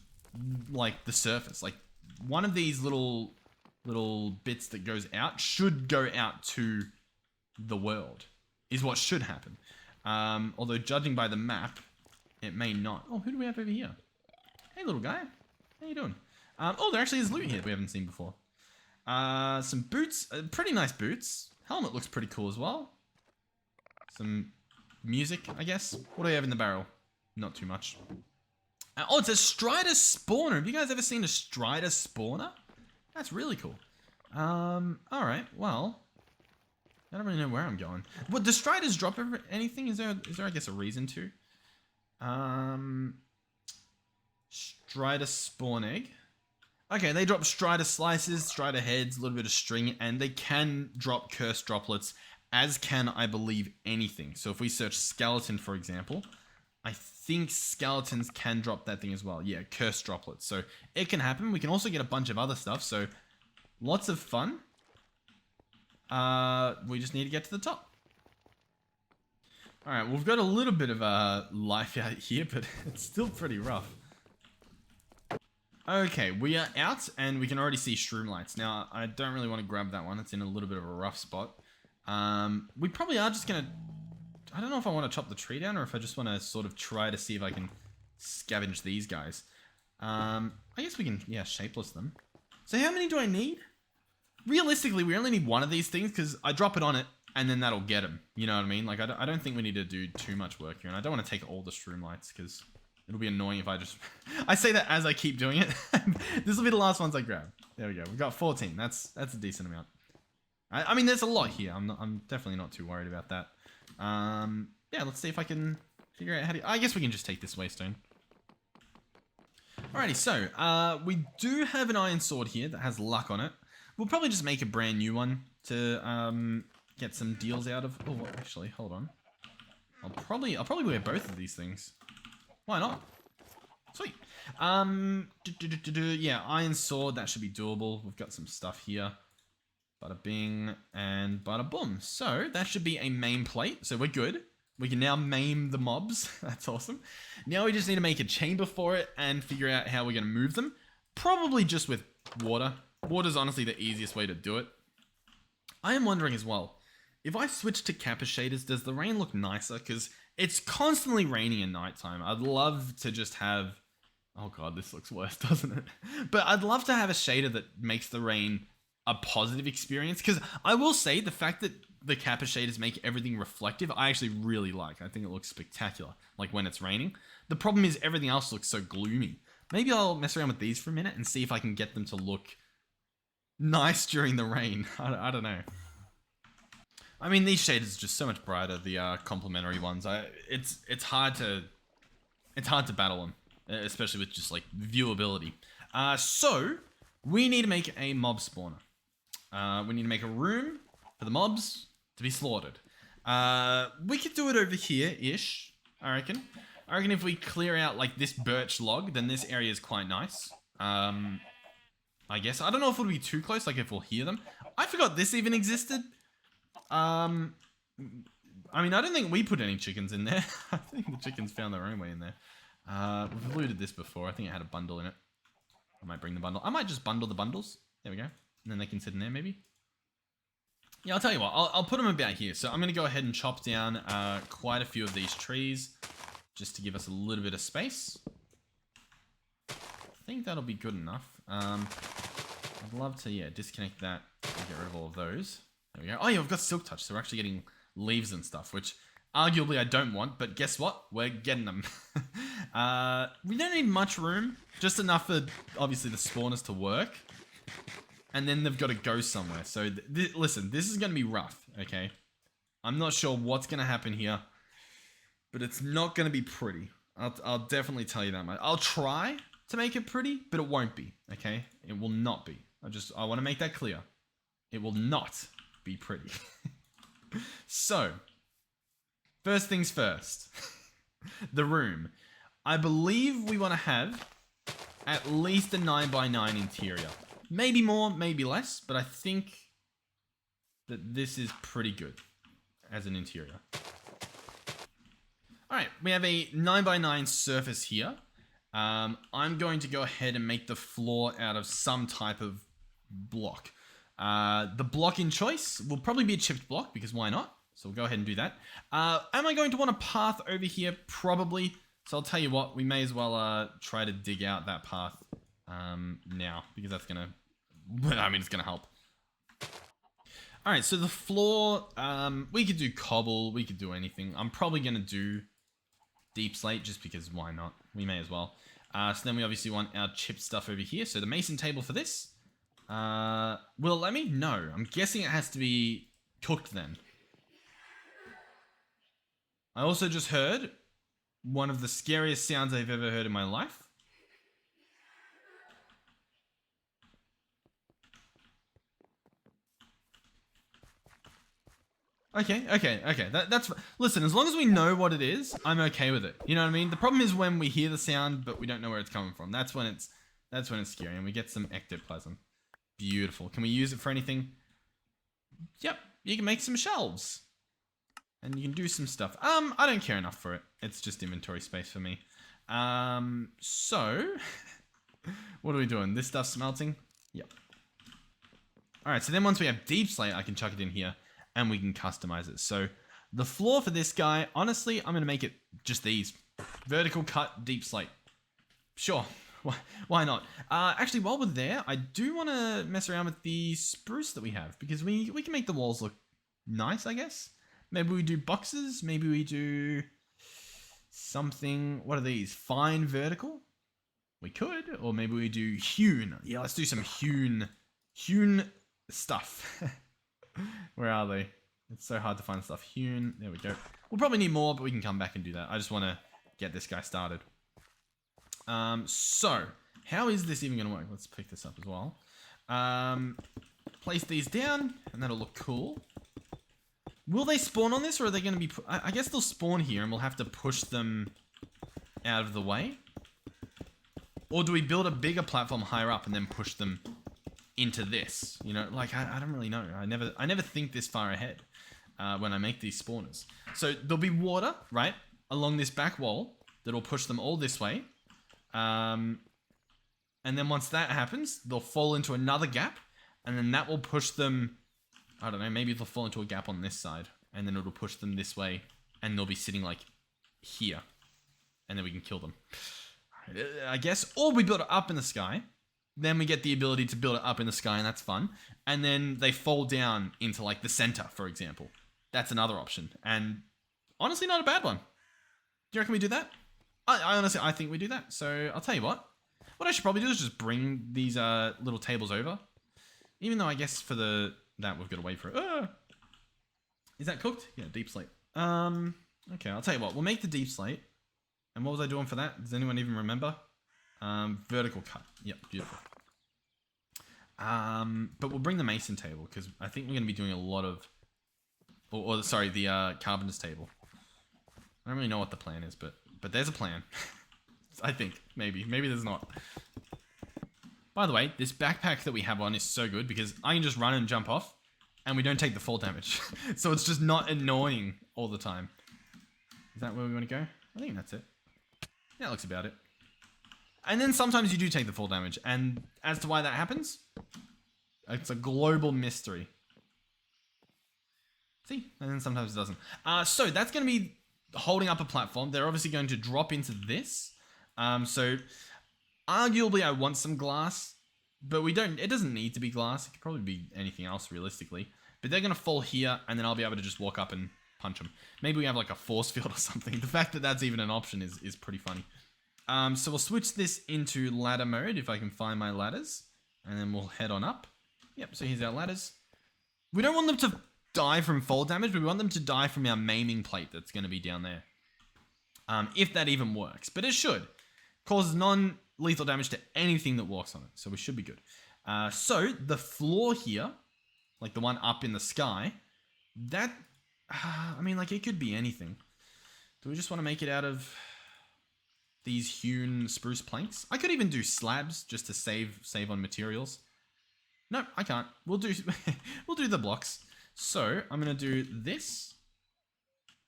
like the surface. Like one of these little bits that goes out should go out to the world, is what should happen. Although judging by the map, it may not. Oh, who do we have over here? Hey, little guy. How you doing? Oh, there actually is loot here that we haven't seen before. Some boots. Pretty nice boots. Helmet looks pretty cool as well. Some music, I guess. What do we have in the barrel? Not too much. Oh, it's a Strider spawner. Have you guys ever seen a Strider spawner? That's really cool. Alright, well... I don't really know where I'm going. Well, do Striders drop anything? Is there, I guess, a reason to? Strider spawn egg. Okay, they drop Strider slices, Strider heads, a little bit of string, and they can drop cursed droplets, as can, I believe, anything. So if we search skeleton, for example, I think skeletons can drop that thing as well. Yeah, cursed droplets. So it can happen. We can also get a bunch of other stuff. So lots of fun. We just need to get to the top. All right, we've got a little bit of life out here, but it's still pretty rough. Okay, we are out, and we can already see shroom lights. Now, I don't really want to grab that one. It's in a little bit of a rough spot. We probably are just going to... I don't know if I want to chop the tree down, or if I just want to sort of try to see if I can scavenge these guys. I guess we can, yeah, shapeless them. So how many do I need? Realistically, we only need one of these things, because I drop it on it, and then that'll get him. You know what I mean? Like, I don't think we need to do too much work here, and I don't want to take all the shroom lights, because it'll be annoying if I just... I say that as I keep doing it. This will be the last ones I grab. There we go. We've got 14. That's a decent amount. I mean, there's a lot here. I'm definitely not too worried about that. Yeah, let's see if I can figure out how to... I guess we can just take this waystone. Alrighty, so, we do have an iron sword here that has luck on it. We'll probably just make a brand new one to, get some deals out of... Oh, actually, hold on. I'll probably wear both of these things. Why not? Sweet. Yeah, iron sword, that should be doable. We've got some stuff here. Bada bing and bada boom. So that should be a main plate. So we're good. We can now maim the mobs. That's awesome. Now we just need to make a chamber for it and figure out how we're going to move them. Probably just with water. Water's honestly the easiest way to do it. I am wondering as well, if I switch to Kappa shaders, does the rain look nicer? Because it's constantly raining at nighttime. I'd love to just have... Oh god, this looks worse, doesn't it? But I'd love to have a shader that makes the rain a positive experience. Because I will say, the fact that the Kappa shaders make everything reflective, I actually really like. I think it looks spectacular, like when it's raining. The problem is everything else looks so gloomy. Maybe I'll mess around with these for a minute and see if I can get them to look nice during the rain. I don't know. I mean, these shaders are just so much brighter, the complementary ones. It's hard to battle them, especially with just like viewability. So we need to make a mob spawner. We need to make a room for the mobs to be slaughtered. We could do it over here-ish, I reckon. I reckon if we clear out like this birch log, then this area is quite nice. I guess. I don't know if it'll be too close, like if we'll hear them. I forgot this even existed. I mean, I don't think we put any chickens in there. I think the chickens found their own way in there. We've looted this before. I think it had a bundle in it. I might bring the bundle. I might just bundle the bundles. There we go. And then they can sit in there, maybe. Yeah, I'll tell you what. I'll put them about here. So I'm going to go ahead and chop down quite a few of these trees, just to give us a little bit of space. I think that'll be good enough. I'd love to, yeah, disconnect that and get rid of all of those. There we go. Oh yeah, we've got silk touch, so we're actually getting leaves and stuff, which arguably I don't want, but guess what? We're getting them. We don't need much room, just enough for, obviously, the spawners to work. And then they've got to go somewhere. So, listen, this is going to be rough, okay? I'm not sure what's going to happen here, but it's not going to be pretty. I'll definitely tell you that much. I'll try to make it pretty, but it won't be, okay? It will not be. I want to make that clear. It will not be pretty. So, first things first. The room. I believe we want to have at least a 9x9 interior. Maybe more, maybe less, but I think that this is pretty good as an interior. Alright, we have a 9x9 surface here. I'm going to go ahead and make the floor out of some type of block. The block in choice will probably be a chipped block, because why not? So we'll go ahead and do that. Am I going to want a path over here? Probably. So I'll tell you what, we may as well try to dig out that path now, because that's going to... I mean, it's going to help. Alright, so the floor, we could do cobble, we could do anything. I'm probably going to do deep slate, just because why not? We may as well. So then we obviously want our chip stuff over here. So the mason table for this. Will it let me? No. I'm guessing it has to be cooked then. I also just heard one of the scariest sounds I've ever heard in my life. Okay. That's listen. As long as we know what it is, I'm okay with it. You know what I mean? The problem is when we hear the sound, but we don't know where it's coming from. That's when it's scary, and we get some ectoplasm. Beautiful. Can we use it for anything? Yep. You can make some shelves, and you can do some stuff. I don't care enough for it. It's just inventory space for me. So what are we doing? This stuff's smelting. Yep. All right. So then once we have deep slate, I can chuck it in here. And we can customize it. So the floor for this guy, honestly, I'm going to make it just these. Vertical cut, deep slate. Sure. Why not? Actually, while we're there, I do want to mess around with the spruce that we have. Because we can make the walls look nice, I guess. Maybe we do boxes. Maybe we do something. What are these? Fine vertical? We could. Or maybe we do hewn. Yeah, let's do some hewn stuff. Where are they? It's so hard to find stuff. Hewn. There we go. We'll probably need more, but we can come back and do that. I just want to get this guy started. So, how is this even going to work? Let's pick this up as well. Place these down, and that'll look cool. Will they spawn on this, or are they going to be... I guess they'll spawn here, and we'll have to push them out of the way. Or do we build a bigger platform higher up and then push them into this? You know, like, I don't really know. I never think this far ahead when I make these spawners. So there'll be water, right, along this back wall that'll push them all this way. And then once that happens, they'll fall into another gap, and then that will push them, I don't know, maybe they'll fall into a gap on this side, and then it'll push them this way, and they'll be sitting like here, and then we can kill them. I guess, or we build it up in the sky. Then we get the ability to build it up in the sky, and that's fun. And then they fall down into, like, the center, for example. That's another option. And honestly, not a bad one. Do you reckon we do that? I honestly think we do that. So I'll tell you what. What I should probably do is just bring these little tables over. Even though I guess for that we've got to wait for it. Is that cooked? Yeah, deep slate. Okay, I'll tell you what. We'll make the deep slate. And what was I doing for that? Does anyone even remember? Vertical cut. Yep, beautiful. But we'll bring the mason table because I think we're going to be doing a lot of... sorry, the carpenter's table. I don't really know what the plan is, but there's a plan. I think. Maybe there's not. By the way, this backpack that we have on is so good because I can just run and jump off and we don't take the fall damage. So it's just not annoying all the time. Is that where we want to go? I think that's it. Yeah, that looks about it. And then sometimes you do take the fall damage. And as to why that happens, it's a global mystery. See? And then sometimes it doesn't. So that's going to be holding up a platform. They're obviously going to drop into this. So arguably I want some glass. But it doesn't need to be glass. It could probably be anything else realistically. But they're going to fall here. And then I'll be able to just walk up and punch them. Maybe we have like a force field or something. The fact that that's even an option is pretty funny. So we'll switch this into ladder mode if I can find my ladders. And then we'll head on up. Yep, so here's our ladders. We don't want them to die from fall damage, but we want them to die from our maiming plate that's going to be down there. If that even works. But it should. Causes non-lethal damage to anything that walks on it. So we should be good. So the floor here, like the one up in the sky, that... I mean, like, it could be anything. Do we just want to make it out of these hewn spruce planks? I could even do slabs just to save on materials. No, I can't. We'll do the blocks. So I'm going to do this.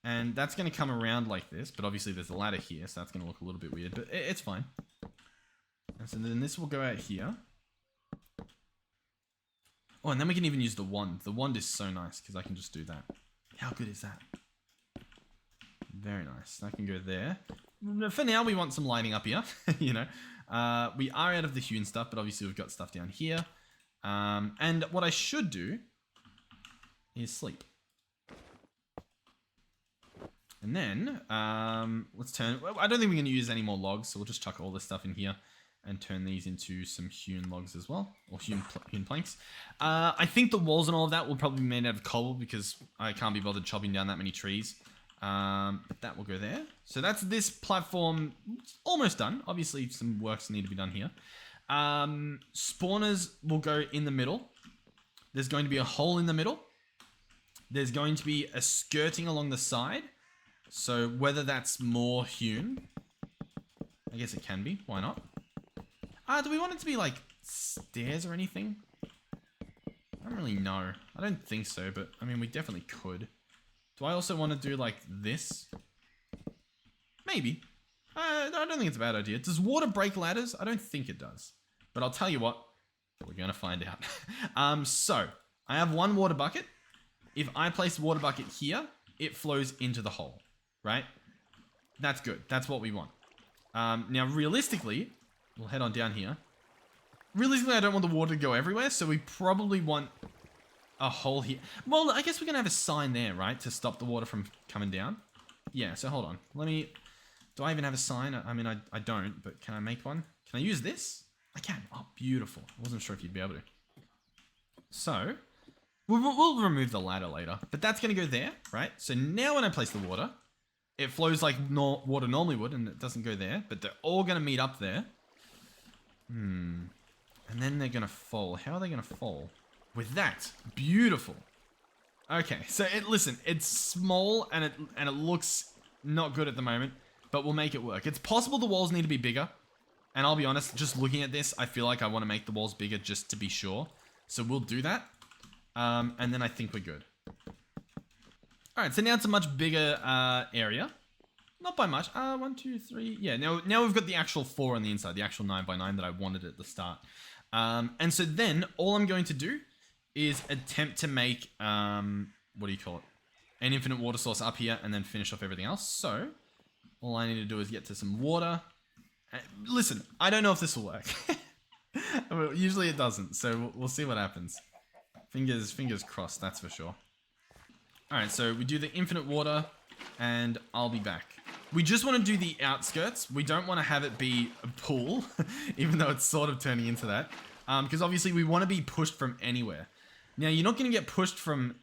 And that's going to come around like this. But obviously there's a ladder here, so that's going to look a little bit weird. But it's fine. And so then this will go out here. Oh, and then we can even use the wand. The wand is so nice because I can just do that. How good is that? Very nice. That can go there. For now, we want some lighting up here. You know, we are out of the hewn stuff, but obviously we've got stuff down here. And what I should do is sleep. And then let's turn. I don't think we're going to use any more logs, so we'll just chuck all this stuff in here and turn these into some hewn logs as well, or hewn planks. I think the walls and all of that will probably be made out of cobble because I can't be bothered chopping down that many trees. But that will go there. So that's this platform almost done. Obviously, some works need to be done here. Spawners will go in the middle. There's going to be a hole in the middle. there's going to be a skirting along the side. So whether that's more hewn, I guess it can be. Why not? Do we want it to be like stairs or anything? I don't really know. I don't think so, but I mean, we definitely could. Do I also want to do like this? Maybe. I don't think it's a bad idea. Does water break ladders? I don't think it does. But I'll tell you what, we're going to find out. So, I have one water bucket. If I place the water bucket here, it flows into the hole, right? That's good. That's what we want. Now, realistically, we'll head on down here. Realistically, I don't want the water to go everywhere, so we probably want a hole here. Well, I guess we're going to have a sign there, right? To stop the water from coming down. Yeah, so hold on. Let me... Do I even have a sign? I mean, I don't, but can I make one? Can I use this? I can. Oh, beautiful. I wasn't sure if you'd be able to. So, we'll remove the ladder later, but that's going to go there, right? So now when I place the water, it flows like water normally would, and it doesn't go there, but they're all going to meet up there. And then they're going to fall. How are they going to fall? With that. Beautiful. Okay, so listen, it's small and it looks not good at the moment, but we'll make it work. It's possible the walls need to be bigger. And I'll be honest, just looking at this, I feel like I want to make the walls bigger just to be sure. So we'll do that. And then I think we're good. Alright, so now it's a much bigger area. Not by much. 1, 2, 3. Yeah, now we've got the actual 4 on the inside, the actual 9x9 that I wanted at the start. And so then all I'm going to do is attempt to make, what do you call it? An infinite water source up here and then finish off everything else. So all I need to do is get to some water. Listen, I don't know if this will work. Well, usually it doesn't, so we'll see what happens. Fingers crossed, that's for sure. Alright, so we do the infinite water, and I'll be back. We just want to do the outskirts. We don't want to have it be a pool, even though it's sort of turning into that. Because obviously we want to be pushed from anywhere. Now, you're not going to get pushed from...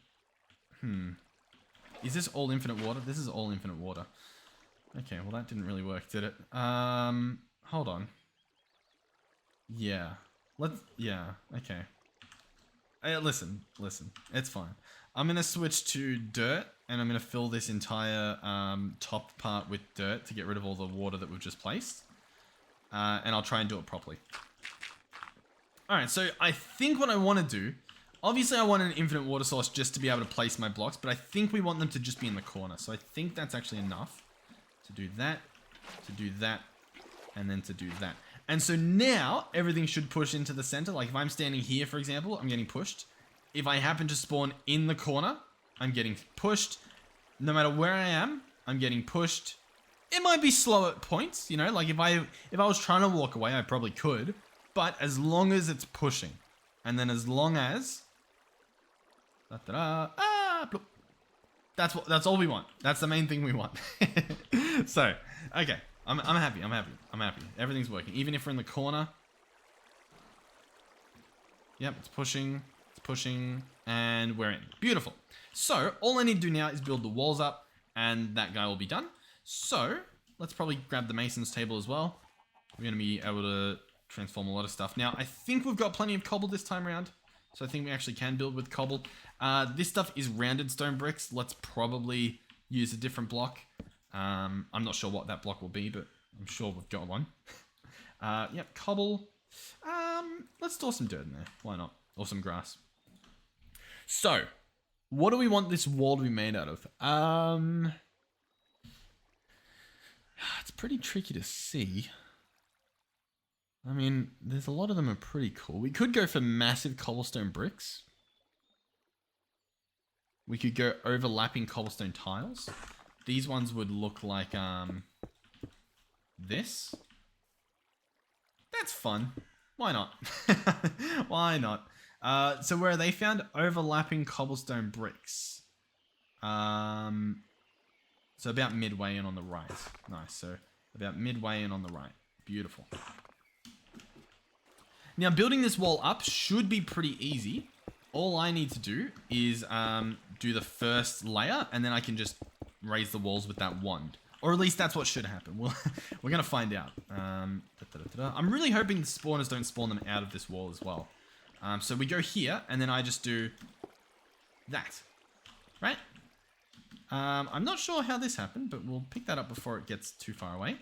Is this all infinite water? This is all infinite water. Okay, well that didn't really work, did it? Hold on. Yeah. Yeah, okay. Listen. It's fine. I'm going to switch to dirt, and I'm going to fill this entire top part with dirt to get rid of all the water that we've just placed. And I'll try and do it properly. Alright, so I think what I want to do... Obviously, I want an infinite water source just to be able to place my blocks, but I think we want them to just be in the corner. So I think that's actually enough. To do that, and then to do that. And so now, everything should push into the center. Like if I'm standing here, for example, I'm getting pushed. If I happen to spawn in the corner, I'm getting pushed. No matter where I am, I'm getting pushed. It might be slow at points, you know? Like if I was trying to walk away, I probably could. But as long as it's pushing. And then as long as... That's all we want. That's the main thing we want. So, okay. I'm happy. Everything's working. Even if we're in the corner. Yep, it's pushing. And we're in. Beautiful. So, all I need to do now is build the walls up. And that guy will be done. So, let's probably grab the mason's table as well. We're going to be able to transform a lot of stuff. Now, I think we've got plenty of cobble this time around. So I think we actually can build with cobble. This stuff is rounded stone bricks. Let's probably use a different block. I'm not sure what that block will be, but I'm sure we've got one. Yep, cobble. Let's store some dirt in there. Why not? Or some grass. So, what do we want this wall to be made out of? It's pretty tricky to see. I mean, there's a lot of them are pretty cool. We could go for massive cobblestone bricks. We could go overlapping cobblestone tiles. These ones would look like this. That's fun. Why not? Why not? So where are they found? Overlapping cobblestone bricks. So about midway in on the right. Nice. So about midway in on the right. Beautiful. Now, building this wall up should be pretty easy. All I need to do is do the first layer, and then I can just raise the walls with that wand. Or at least that's what should happen. We're going to find out. I'm really hoping the spawners don't spawn them out of this wall as well. So we go here, and then I just do that. right? I'm not sure how this happened, but we'll pick that up before it gets too far away.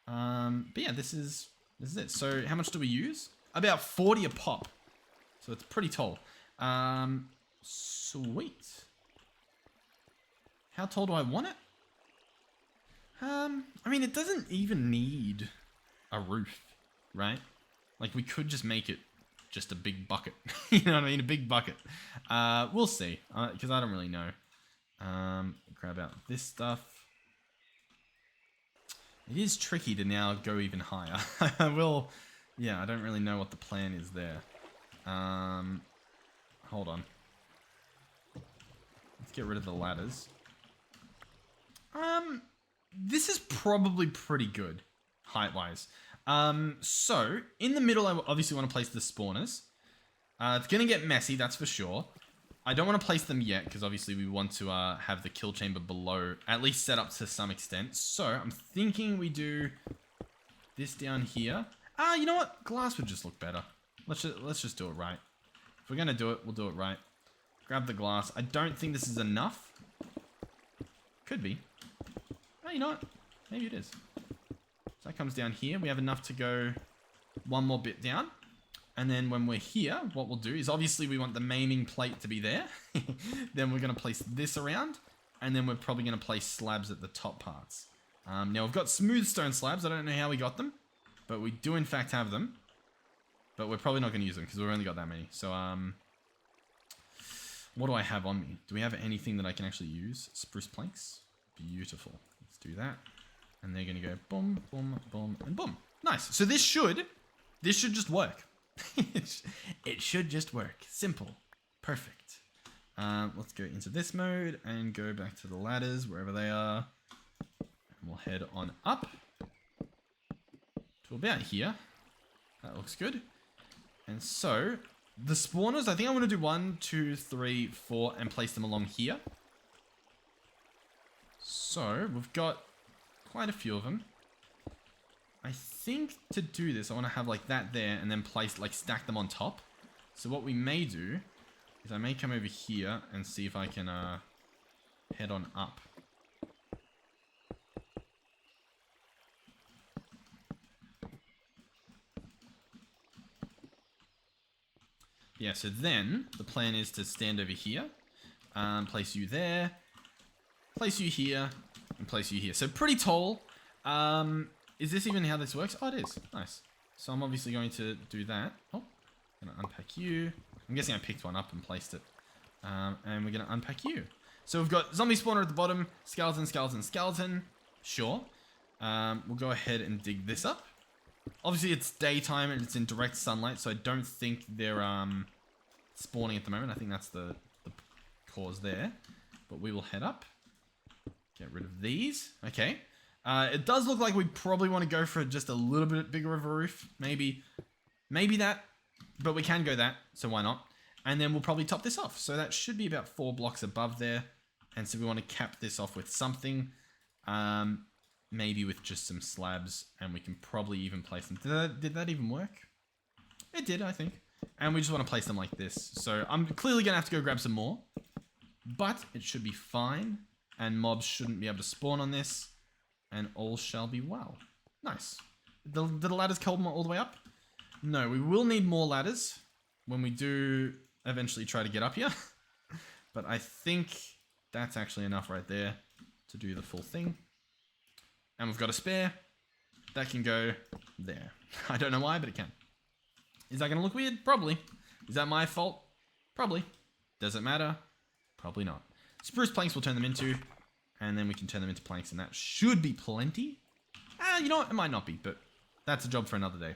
But yeah, this is it. So how much do we use? About 40 a pop. So it's pretty tall. Sweet. How tall do I want it? I mean, it doesn't even need a roof, right? Like, we could just make it just a big bucket. You know what I mean? A big bucket. We'll see, because I don't really know. Grab out this stuff. It is tricky to now go even higher. I will... Yeah, I don't really know what the plan is there. Hold on. Let's get rid of the ladders. This is probably pretty good, height-wise. So, in the middle, I obviously want to place the spawners. It's going to get messy, that's for sure. I don't want to place them yet, because obviously we want to have the kill chamber below, at least set up to some extent. So, I'm thinking we do this down here. You know what? Glass would just look better. Let's just do it right. If we're going to do it, we'll do it right. Grab the glass. I don't think this is enough. Could be. Oh, you know what? Maybe it is. So that comes down here. We have enough to go one more bit down. And then when we're here, what we'll do is obviously we want the maiming plate to be there. Then we're going to place this around. And then we're probably going to place slabs at the top parts. Now we've got smooth stone slabs. I don't know how we got them. But we do in fact have them. But we're probably not going to use them because we've only got that many. So, what do I have on me? Do we have anything that I can actually use? Spruce planks. Beautiful. Let's do that. And they're going to go boom, boom, boom, and boom. Nice. So this should just work. It should just work. Simple. Perfect. Let's go into this mode and go back to the ladders, wherever they are. And we'll head on up to about here. That looks good. And so, the spawners, I think I want to do 1, 2, 3, 4, and place them along here. So, we've got quite a few of them. I think to do this, I want to have like that there, and then place, like, stack them on top. So what we may do, is I may come over here and see if I can, head on up. Yeah, so then the plan is to stand over here, place you there, place you here, and place you here. So pretty tall. Is this even how this works? Oh, it is. Nice. So I'm obviously going to do that. Oh, I'm going to unpack you. I'm guessing I picked one up and placed it. And we're going to unpack you. So we've got zombie spawner at the bottom, skeleton, skeleton, skeleton. Sure. We'll go ahead and dig this up. Obviously, it's daytime and it's in direct sunlight, so I don't think they're spawning at the moment. I think that's the cause there. But we will head up. Get rid of these. Okay. It does look like we probably want to go for just a little bit bigger of a roof. Maybe that. But we can go that, so why not? And then we'll probably top this off. So that should be about 4 blocks above there. And so we want to cap this off with something. Maybe with just some slabs, and we can probably even place them. Did that even work? It did, I think. And we just want to place them like this. So I'm clearly going to have to go grab some more. But it should be fine. And mobs shouldn't be able to spawn on this. And all shall be well. Nice. Did the ladders come all the way up? No, we will need more ladders when we do eventually try to get up here. But I think that's actually enough right there to do the full thing. And we've got a spare. That can go there. I don't know why, but it can. Is that going to look weird? Probably. Is that my fault? Probably. Does it matter? Probably not. Spruce planks we'll turn them into. And then we can turn them into planks, and that should be plenty. You know what? It might not be, but that's a job for another day.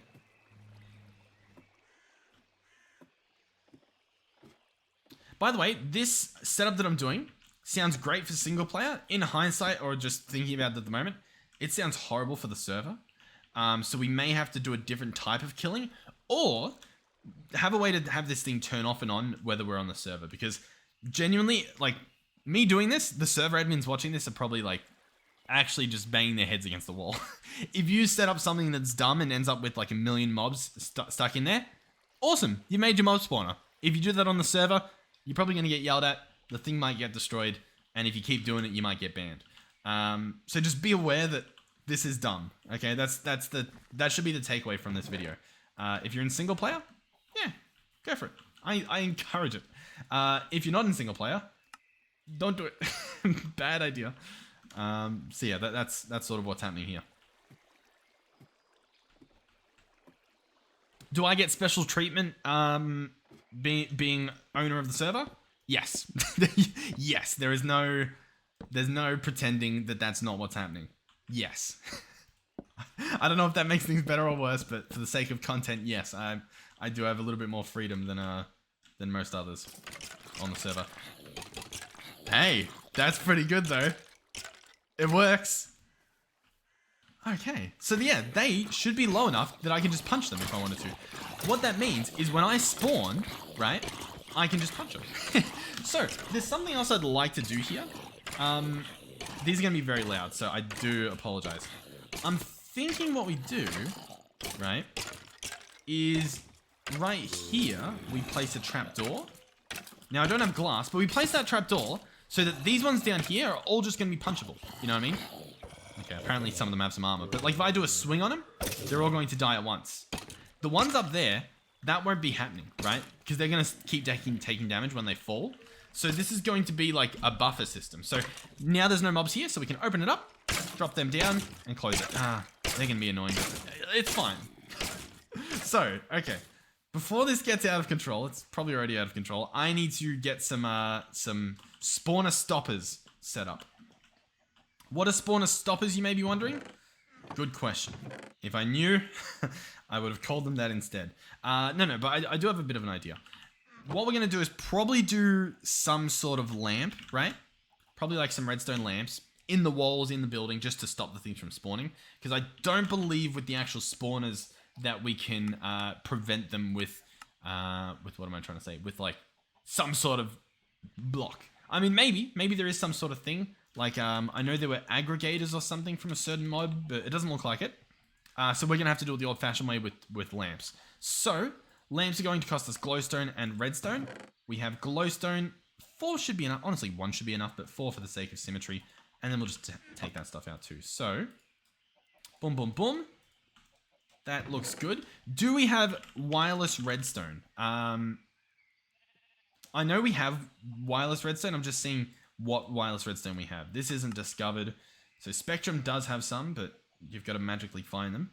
By the way, this setup that I'm doing sounds great for single player. In hindsight, or just thinking about it at the moment, it sounds horrible for the server. So we may have to do a different type of killing, or have a way to have this thing turn off and on whether we're on the server. Because genuinely, like, me doing this, the server admins watching this are probably like actually just banging their heads against the wall. If you set up something that's dumb and ends up with like 1 million mobs stuck in there, awesome. You made your mob spawner. If you do that on the server, you're probably going to get yelled at. the thing might get destroyed, and if you keep doing it, you might get banned. So just be aware that this is dumb. Okay, that should be the takeaway from this video. If you're in single player, yeah, go for it. I encourage it. If you're not in single player, don't do it. Bad idea. So yeah, that's sort of what's happening here. Do I get special treatment being owner of the server? Yes. Yes, there's no pretending that that's not what's happening. Yes. I don't know if that makes things better or worse, but for the sake of content, yes, I do have a little bit more freedom than most others on the server. Hey, that's pretty good though. It works. Okay, so yeah, they should be low enough that I can just punch them if I wanted to. What that means is when I spawn, right, I can just punch them. So, there's something else I'd like to do here. These are going to be very loud, so I do apologize. I'm thinking what we do, right, is right here, we place a trapdoor. Now, I don't have glass, but we place that trapdoor so that these ones down here are all just going to be punchable. You know what I mean? Okay, apparently some of them have some armor. But like if I do a swing on them, they're all going to die at once. The ones up there, that won't be happening, right? Because they're going to keep taking damage when they fall. So this is going to be like a buffer system. So now there's no mobs here, so we can open it up, drop them down, and close it. They're going to be annoying. It's fine. So, okay. Before this gets out of control, it's probably already out of control, I need to get some spawner stoppers set up. What are spawner stoppers, you may be wondering? Good question. If I knew, I would have called them that instead. No, but I do have a bit of an idea. What we're going to do is probably do some sort of lamp, right? Probably like some redstone lamps in the walls, in the building, just to stop the things from spawning. Because I don't believe with the actual spawners that we can prevent them with what am I trying to say? With like some sort of block. I mean, maybe there is some sort of thing. Like, I know there were aggregators or something from a certain mod, but it doesn't look like it. So we're going to have to do it the old-fashioned way with lamps. So, lamps are going to cost us glowstone and redstone. We have glowstone. 4 should be enough. Honestly, 1 should be enough, but 4 for the sake of symmetry. And then we'll just take that stuff out too. So, boom, boom, boom. That looks good. Do we have wireless redstone? I know we have wireless redstone. I'm just seeing what wireless redstone we have. This isn't discovered. So Spectrum does have some, but you've got to magically find them.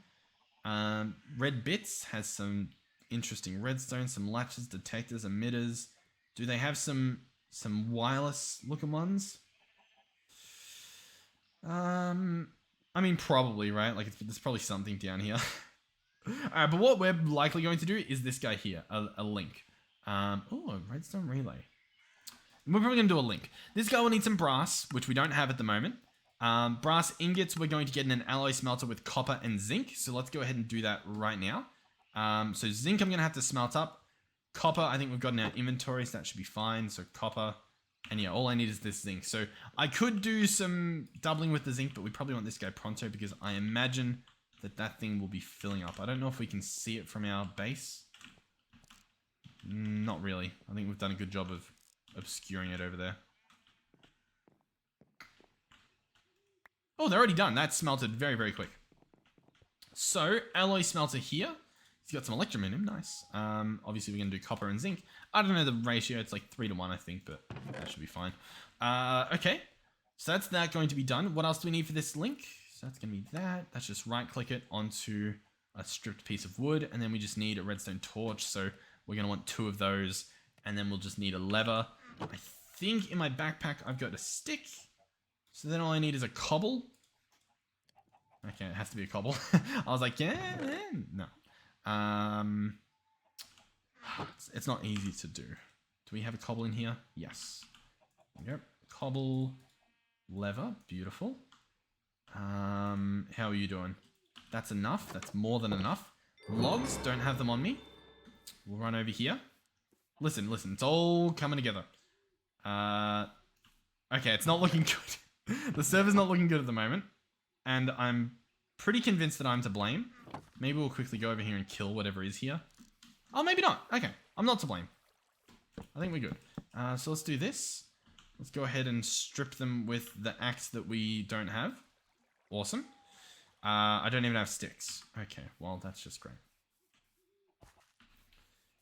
Red Bits has some interesting redstone, some latches, detectors, emitters. Do they have some wireless looking ones? I mean, probably, right? Like, there's probably something down here. Alright, but what we're likely going to do is this guy here, a link. Oh, a redstone relay. We're probably going to do a link. This guy will need some brass, which we don't have at the moment. Brass ingots, we're going to get in an alloy smelter with copper and zinc. So let's go ahead and do that right now. So zinc I'm going to have to smelt up. Copper, I think we've got in our inventory, so that should be fine. So copper. And yeah, all I need is this zinc. So I could do some doubling with the zinc, but we probably want this guy pronto because I imagine that thing will be filling up. I don't know if we can see it from our base. Not really. I think we've done a good job of obscuring it over there. Oh, they're already done. That's smelted very, very quick. So, alloy smelter here. He's got some electrum in him. Nice. Obviously, we're going to do copper and zinc. I don't know the ratio. It's like 3 to 1, I think, but that should be fine. Okay. So, that's that going to be done. What else do we need for this link? So, that's going to be that. Let's just right-click it onto a stripped piece of wood. And then we just need a redstone torch. So, we're going to want 2 of those. And then we'll just need a lever. I think in my backpack, I've got a stick. So then all I need is a cobble. Okay, it has to be a cobble. I was like, yeah, no. It's not easy to do. Do we have a cobble in here? Yes. There we go. Cobble, lever, beautiful. How are you doing? That's enough. That's more than enough. Logs, don't have them on me. We'll run over here. Listen, it's all coming together. Okay, it's not looking good. The server's not looking good at the moment. And I'm pretty convinced that I'm to blame. Maybe we'll quickly go over here and kill whatever is here. Oh, maybe not. Okay, I'm not to blame. I think we're good. So let's do this. Let's go ahead and strip them with the axe that we don't have. Awesome. I don't even have sticks. Okay, well, that's just great.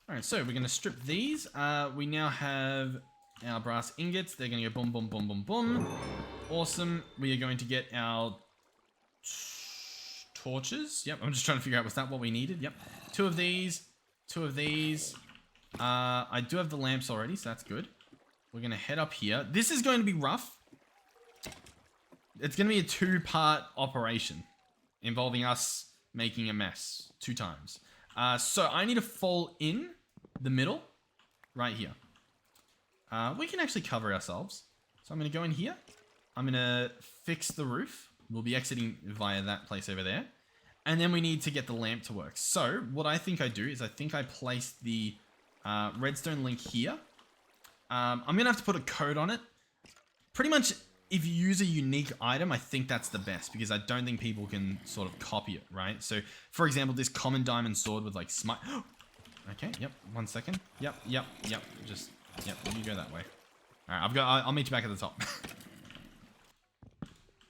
Alright, so we're going to strip these. We now have our brass ingots. They're going to go boom, boom, boom, boom, boom. Awesome. We are going to get our torches. Yep, I'm just trying to figure out, was that what we needed? Yep. 2 of these. 2 of these. I do have the lamps already, so that's good. We're going to head up here. This is going to be rough. It's going to be a 2-part operation involving us making a mess 2 times. So I need to fall in the middle right here. We can actually cover ourselves. So I'm going to go in here. I'm going to fix the roof. We'll be exiting via that place over there. And then we need to get the lamp to work. So what I think I do is I think I place the redstone link here. I'm going to have to put a code on it. Pretty much, if you use a unique item, I think that's the best because I don't think people can sort of copy it, right? So, for example, this common diamond sword with like smite. Okay, yep, 1 second. Yep. Just, yep, you go that way. All right, I'll meet you back at the top.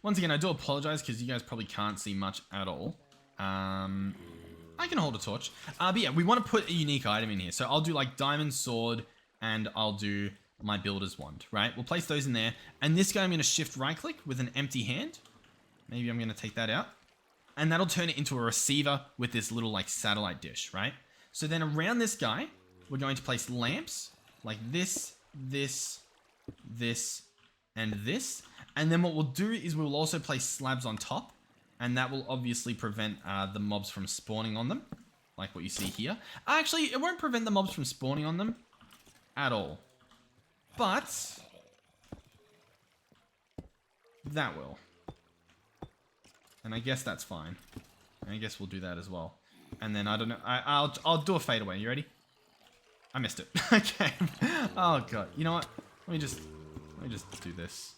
Once again, I do apologize because you guys probably can't see much at all. I can hold a torch. But yeah, we want to put a unique item in here. So I'll do like diamond sword and I'll do my builder's wand, right? We'll place those in there. And this guy, I'm going to shift right click with an empty hand. Maybe I'm going to take that out. And that'll turn it into a receiver with this little like satellite dish, right? So then around this guy, we're going to place lamps like this, this, this, and this. And then what we'll do is we'll also place slabs on top. And that will obviously prevent the mobs from spawning on them. Like what you see here. Actually, it won't prevent the mobs from spawning on them at all. But that will. And I guess that's fine. And I guess we'll do that as well. And then I don't know. I'll do a fadeaway. You ready? I missed it. Okay. Oh god. You know what? Let me just do this.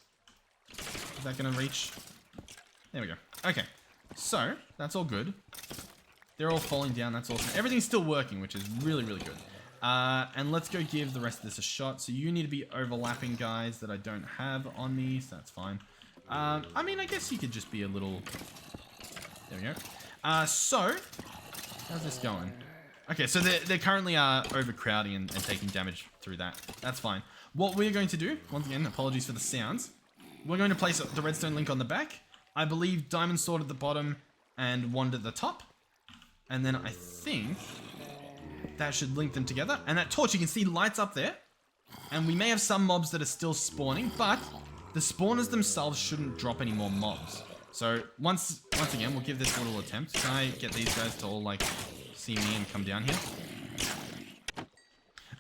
Is that gonna reach? There we go. Okay. So that's all good. They're all falling down. That's awesome. Everything's still working, which is really, really good. And let's go give the rest of this a shot. So you need to be overlapping guys that I don't have on me, so that's fine. I mean, I guess you could just be a little... There we go. So, how's this going? Okay, so they're currently overcrowding and taking damage through that. That's fine. What we're going to do, once again, apologies for the sounds. We're going to place the redstone link on the back. I believe diamond sword at the bottom and wand at the top. And then I think that should link them together. And that torch, you can see, lights up there. And we may have some mobs that are still spawning, but the spawners themselves shouldn't drop any more mobs. So once again, we'll give this a little attempt. Can I get these guys to all like see me and come down here?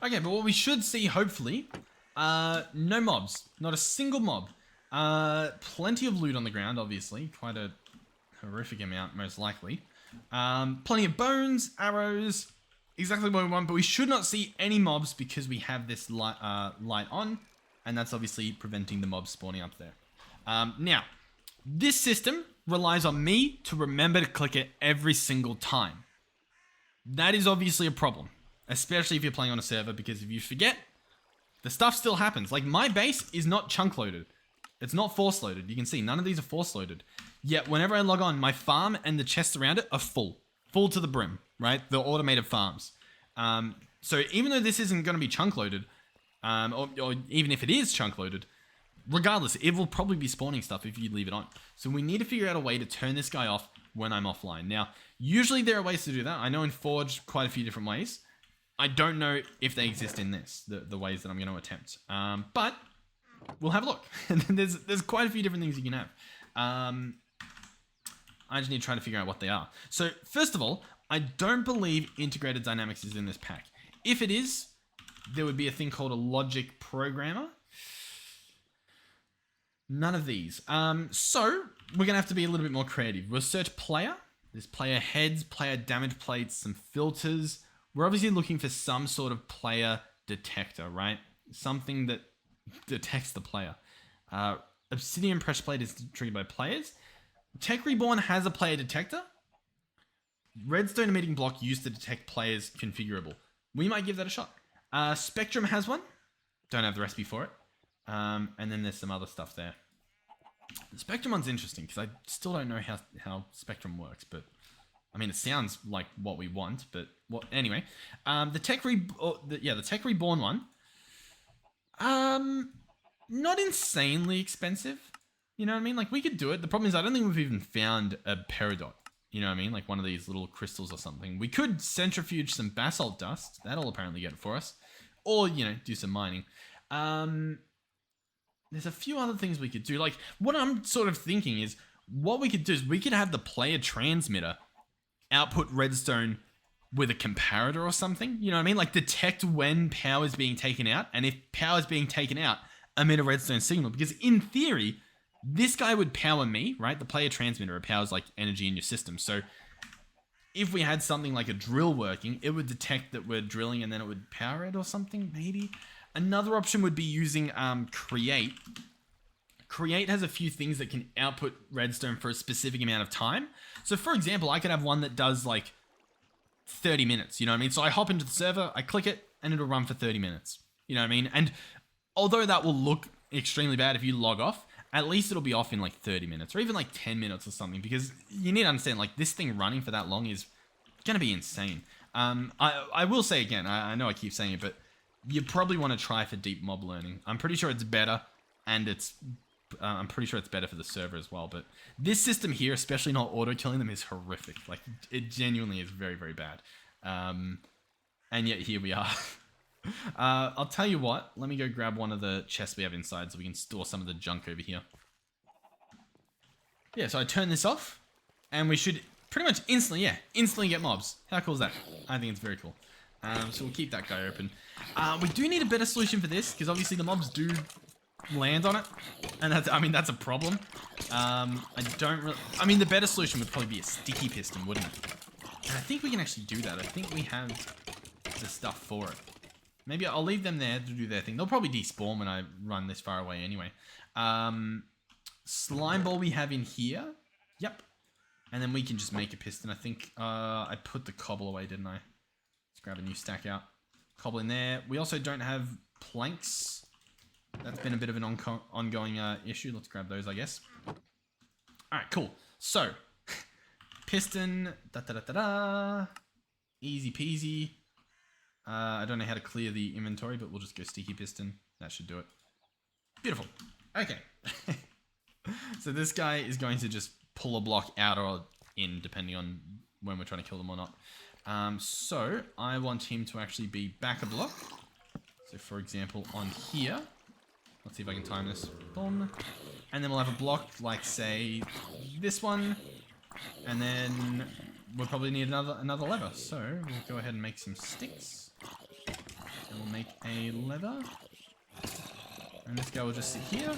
Okay, but what we should see, hopefully, no mobs. Not a single mob. Plenty of loot on the ground, obviously. Quite a horrific amount, most likely. Plenty of bones, arrows, exactly what we want, but we should not see any mobs because we have this light on, and that's obviously preventing the mobs spawning up there. Now, this system relies on me to remember to click it every single time. That is obviously a problem, especially if you're playing on a server, because if you forget, the stuff still happens. Like, my base is not chunk loaded. It's not force loaded. You can see none of these are force loaded. Yet whenever I log on, my farm and the chests around it are full. Full to the brim, right? The automated farms. So even though this isn't going to be chunk loaded, or even if it is chunk loaded, regardless, it will probably be spawning stuff if you leave it on. So we need to figure out a way to turn this guy off when I'm offline. Now, usually there are ways to do that. I know in Forge quite a few different ways. I don't know if they exist in this, the ways that I'm going to attempt. But we'll have a look. There's quite a few different things you can have. I just need to try to figure out what they are. So first of all, I don't believe integrated dynamics is in this pack. If it is, there would be a thing called a logic programmer. None of these. So we're gonna have to be a little bit more creative. We'll search player. There's player heads, player damage plates, some filters. We're obviously looking for some sort of player detector, right? Something that detects the player. Obsidian pressure plate is triggered by players. Tech Reborn has a player detector. Redstone emitting block used to detect players configurable. We might give that a shot. Spectrum has one. Don't have the recipe for it. And then there's some other stuff there. The Spectrum one's interesting because I still don't know how Spectrum works, but I mean, it sounds like what we want, but what anyway. The Tech Reborn one. Not insanely expensive. You know what I mean? Like, we could do it. The problem is I don't think we've even found a peridot. You know what I mean? Like one of these little crystals or something. We could centrifuge some basalt dust. That'll apparently get it for us. Or, you know, do some mining. There's a few other things we could do. Like, what I'm sort of thinking is, what we could do is we could have the player transmitter output redstone with a comparator or something. You know what I mean? Like, detect when power is being taken out. And if power is being taken out, emit a redstone signal. Because in theory, this guy would power me, right? The player transmitter, it powers like energy in your system. So if we had something like a drill working, it would detect that we're drilling and then it would power it or something, maybe. Another option would be using Create. Create has a few things that can output redstone for a specific amount of time. So for example, I could have one that does like 30 minutes, you know what I mean? So I hop into the server, I click it, and it'll run for 30 minutes. You know what I mean? And although that will look extremely bad if you log off, at least it'll be off in like 30 minutes or even like 10 minutes or something, because you need to understand, like, this thing running for that long is going to be insane. I will say again, I know I keep saying it, but you probably want to try for deep mob learning. I'm pretty sure it's better, and I'm pretty sure it's better for the server as well. But this system here, especially not auto-killing them, is horrific. Like, it genuinely is very, very bad. And yet here we are. I'll tell you what, let me go grab one of the chests we have inside so we can store some of the junk over here. Yeah, so I turn this off, and we should pretty much instantly get mobs. How cool is that? I think it's very cool. So we'll keep that guy open. We do need a better solution for this, because obviously the mobs do land on it, and that's a problem. The better solution would probably be a sticky piston, wouldn't it? And I think we can actually do that. I think we have the stuff for it. Maybe I'll leave them there to do their thing. They'll probably despawn when I run this far away anyway. Slime ball we have in here. Yep. And then we can just make a piston. I think I put the cobble away, didn't I? Let's grab a new stack out. Cobble in there. We also don't have planks. That's been a bit of an ongoing issue. Let's grab those, I guess. Alright, cool. So, piston. Da-da-da-da-da. Easy peasy. I don't know how to clear the inventory, but we'll just go sticky piston. That should do it. Beautiful. Okay. So this guy is going to just pull a block out or in, depending on when we're trying to kill them or not. So I want him to actually be back a block. So for example, on here, let's see if I can time this. Boom. And then we'll have a block like, say, this one. And then we'll probably need another lever. So we'll go ahead and make some sticks. And we'll make a lever. And this guy will just sit here.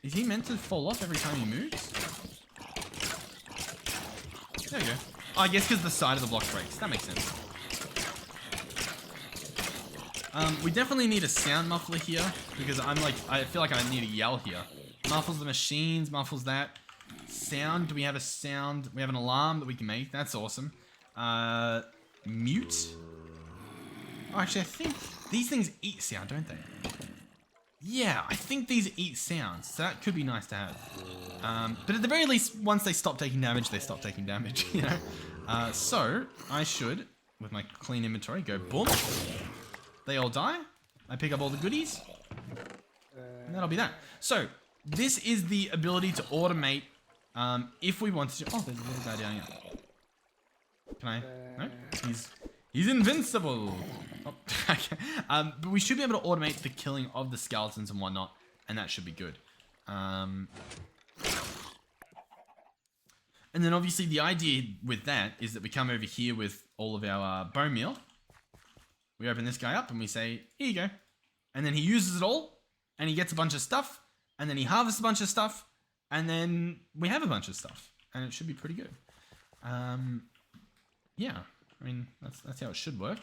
Is he meant to fall off every time he moves? There we go. Oh, I guess because the side of the block breaks. That makes sense. We definitely need a sound muffler here, because I feel like I need to yell here. Muffles the machines, muffles that. Sound, do we have a sound? We have an alarm that we can make. That's awesome. Mute. Oh, actually, I think these things eat sound, don't they? Yeah, I think these eat sounds, so that could be nice to have. But at the very least, once they stop taking damage, they stop taking damage, you know? So, I should, with my clean inventory, go boom. They all die. I pick up all the goodies. And that'll be that. So, this is the ability to automate, if we wanted to. Oh, there's a little guy down here. Can I? No? He's invincible. Oh, okay. But we should be able to automate the killing of the skeletons and whatnot, and that should be good. And then obviously the idea with that is that we come over here with all of our bone meal. We open this guy up and we say, here you go. And then he uses it all, and he gets a bunch of stuff, and then he harvests a bunch of stuff, and then we have a bunch of stuff, and it should be pretty good. Yeah, I mean, that's how it should work.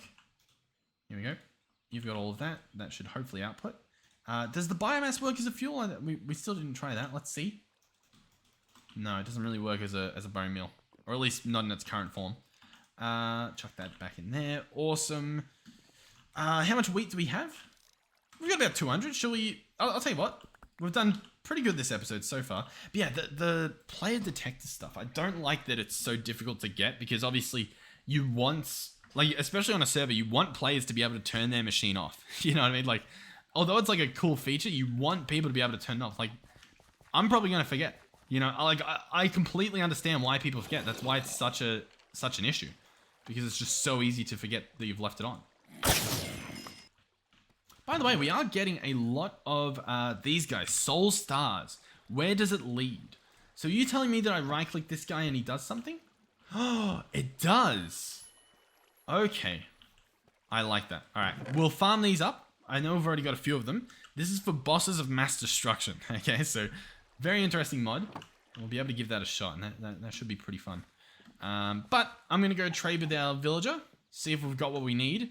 Here we go. You've got all of that. That should hopefully output. Does the biomass work as a fuel? We still didn't try that. Let's see. No, it doesn't really work as a bone meal, or at least not in its current form. Chuck that back in there. Awesome. How much wheat do we have? We've got about 200. Shall we... I'll tell you what. We've done pretty good this episode so far. But yeah, the player detector stuff. I don't like that it's so difficult to get because obviously you want... Like, especially on a server, you want players to be able to turn their machine off. You know what I mean? Like, although it's like a cool feature, you want people to be able to turn it off. Like, I'm probably going to forget. You know, I completely understand why people forget. That's why it's such an issue. Because it's just so easy to forget that you've left it on. By the way, we are getting a lot of these guys. Soul Stars. Where does it lead? So you telling me that I right-click this guy and he does something? Oh, it does. Okay. I like that. Alright, we'll farm these up. I know we've already got a few of them. This is for bosses of mass destruction. Okay, so very interesting mod. We'll be able to give that a shot, and that should be pretty fun. But I'm going to go trade with our villager, see if we've got what we need,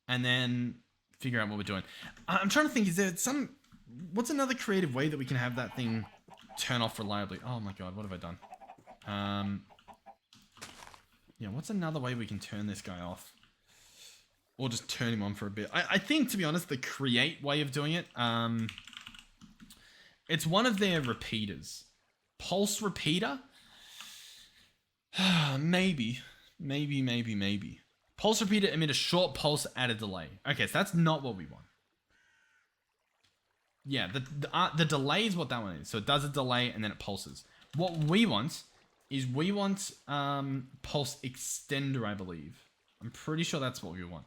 and then figure out what we're doing. I'm trying to think, is there some... What's another creative way that we can have that thing turn off reliably? Oh my god, what have I done? Yeah, what's another way we can turn this guy off? Or just turn him on for a bit. I think, to be honest, the create way of doing it, it's one of their repeaters. Pulse repeater? Maybe. Pulse repeater emit a short pulse at a delay. Okay, so that's not what we want. Yeah, the delay is what that one is. So it does a delay and then it pulses. What we want is pulse extender, I believe. I'm pretty sure that's what we want.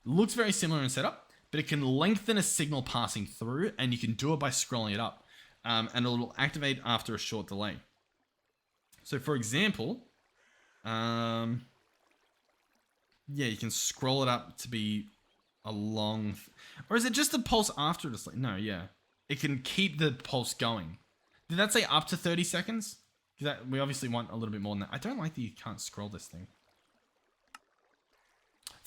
Looks very similar in setup, but it can lengthen a signal passing through, and you can do it by scrolling it up. And it'll activate after a short delay. So for example, yeah, you can scroll it up to be a long... Or is it just the pulse after it's like... No, yeah. It can keep the pulse going. Did that say up to 30 seconds? Because we obviously want a little bit more than that. I don't like that you can't scroll this thing.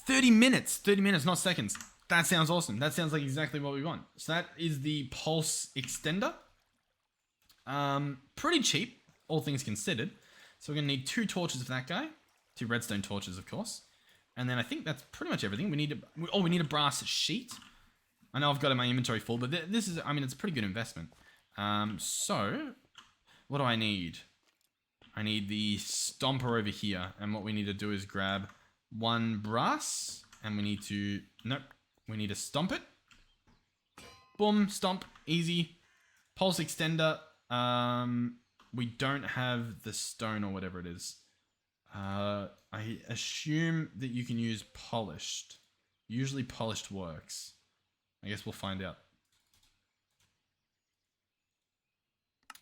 30 minutes! 30 minutes, not seconds. That sounds awesome. That sounds like exactly what we want. So that is the pulse extender. Pretty cheap, all things considered. So we're going to need 2 torches for that guy. 2 redstone torches, of course. And then I think that's pretty much everything. We need a brass sheet. I know I've got it in my inventory full, but this is, I mean, it's a pretty good investment. So, what do I need? I need the stomper over here. And what we need to do is grab 1 brass. And we need to, nope, we need to stomp it. Boom, stomp, easy. Pulse extender. We don't have the stone or whatever it is. I assume that you can use polished. Usually polished works. I guess we'll find out.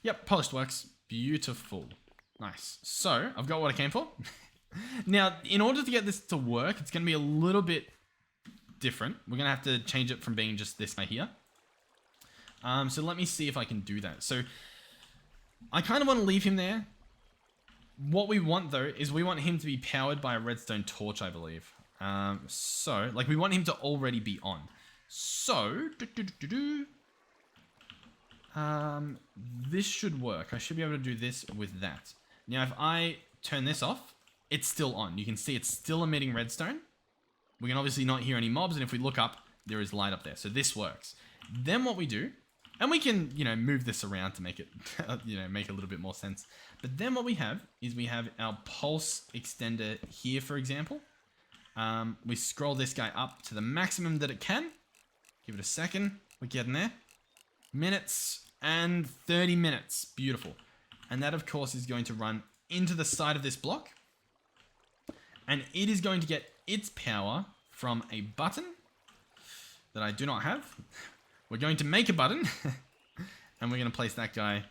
Yep, polished works. Beautiful. Nice. So, I've got what I came for. Now, in order to get this to work, it's going to be a little bit different. We're going to have to change it from being just this guy here. So let me see if I can do that. So, I kind of want to leave him there. What we want, though, is we want him to be powered by a redstone torch, I believe. So, like, we want him to already be on. So, this should work. I should be able to do this with that. Now, if I turn this off, it's still on. You can see it's still emitting redstone. We can obviously not hear any mobs, and if we look up, there is light up there. So this works. Then what we do, and we can, you know, move this around to make it, you know, make a little bit more sense. But then what we have is we have our pulse extender here, for example. We scroll this guy up to the maximum that it can. Give it a second. We're getting there. Minutes and 30 minutes. Beautiful. And that, of course, is going to run into the side of this block. And it is going to get its power from a button that I do not have. We're going to make a button. And we're going to place that guy,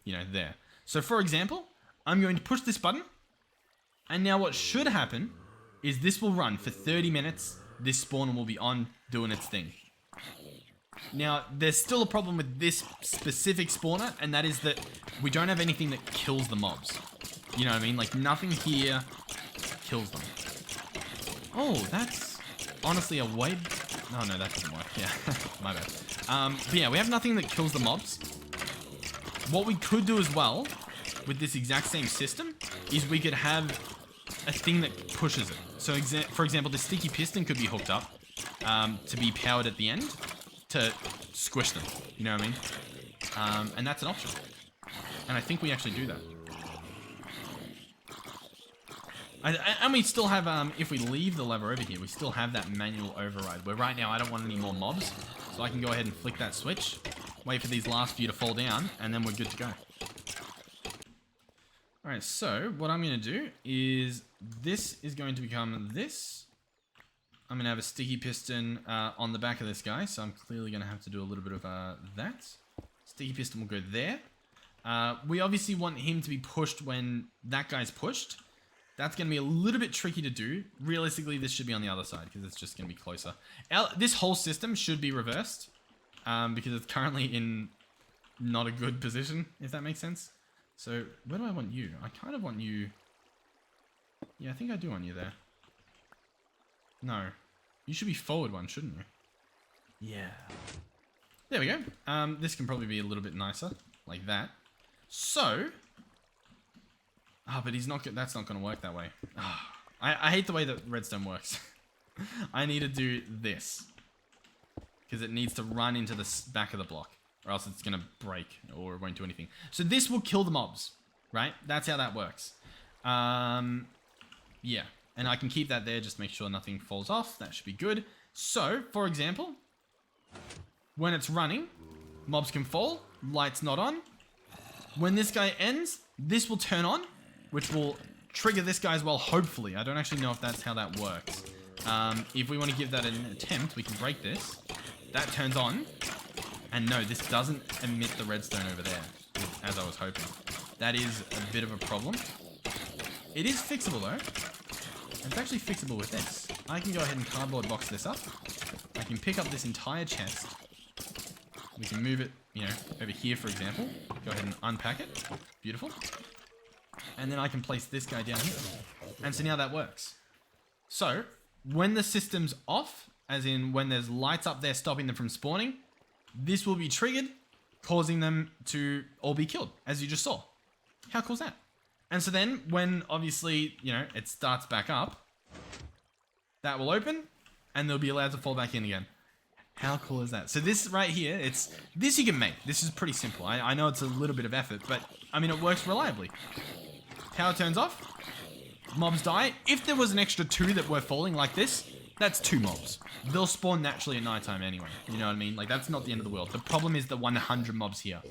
you know, there. So, for example, I'm going to push this button. And now what should happen is this will run for 30 minutes. This spawner will be on doing its thing. Now, there's still a problem with this specific spawner, and that is that we don't have anything that kills the mobs. You know what I mean? Like, nothing here kills them. Oh, that's honestly a way... Oh, no, that doesn't work. Yeah, my bad. But yeah, we have nothing that kills the mobs. What we could do as well, with this exact same system, is we could have a thing that pushes it. So, for example, the sticky piston could be hooked up. to be powered at the end to squish them. You know what I mean? And that's an option. And I think we actually do that. And we still have, if we leave the lever over here, we still have that manual override. Where right now I don't want any more mobs. So I can go ahead and flick that switch. Wait for these last few to fall down. And then we're good to go. Alright, so what I'm going to do is this is going to become this. I'm going to have a sticky piston on the back of this guy. So I'm clearly going to have to do a little bit of that. Sticky piston will go there. We obviously want him to be pushed when that guy's pushed. That's going to be a little bit tricky to do. Realistically, this should be on the other side because it's just going to be closer. This whole system should be reversed because it's currently in not a good position, if that makes sense. So, where do I want you? I kind of want you... Yeah, I think I do want you there. No. You should be forward one, shouldn't you? Yeah. There we go. This can probably be a little bit nicer, like that. So... Ah, but he's not. That's not going to work that way. I hate the way that redstone works. I need to do this because it needs to run into the back of the block, or else it's going to break or it won't do anything. So this will kill the mobs, right? That's how that works. Yeah, and I can keep that there just to make sure nothing falls off. That should be good. So, for example, when it's running, mobs can fall. Light's not on. When this guy ends, this will turn on, which will trigger this guy as well, hopefully. I don't actually know if that's how that works. If we want to give that an attempt, we can break this. That turns on. And no, this doesn't emit the redstone over there, as I was hoping. That is a bit of a problem. It is fixable, though. It's actually fixable with this. I can go ahead and cardboard box this up. I can pick up this entire chest. We can move it, you know, over here, for example. Go ahead and unpack it. Beautiful. And then I can place this guy down here. And so now that works. So, when the system's off, as in when there's lights up there stopping them from spawning, this will be triggered, causing them to all be killed, as you just saw. How cool is that? And so then, when obviously, you know, it starts back up, that will open, and they'll be allowed to fall back in again. How cool is that? So this right here, this you can make. This is pretty simple. I know it's a little bit of effort, but I mean, it works reliably. Power turns off. Mobs die. If there was an extra 2 that were falling like this, that's 2 mobs. They'll spawn naturally at nighttime anyway. You know what I mean? Like, that's not the end of the world. The problem is the 100 mobs here.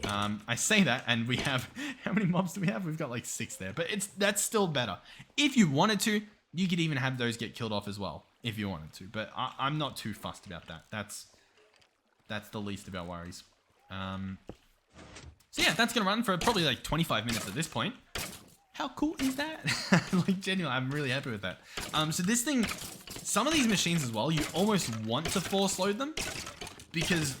I say that, and we have... How many mobs do we have? We've got like 6 there. But that's still better. If you wanted to, you could even have those get killed off as well. If you wanted to. But I'm not too fussed about that. That's the least of our worries. So yeah, that's going to run for probably like 25 minutes at this point. How cool is that? Like, genuinely, I'm really happy with that. So this thing, some of these machines as well, you almost want to force load them because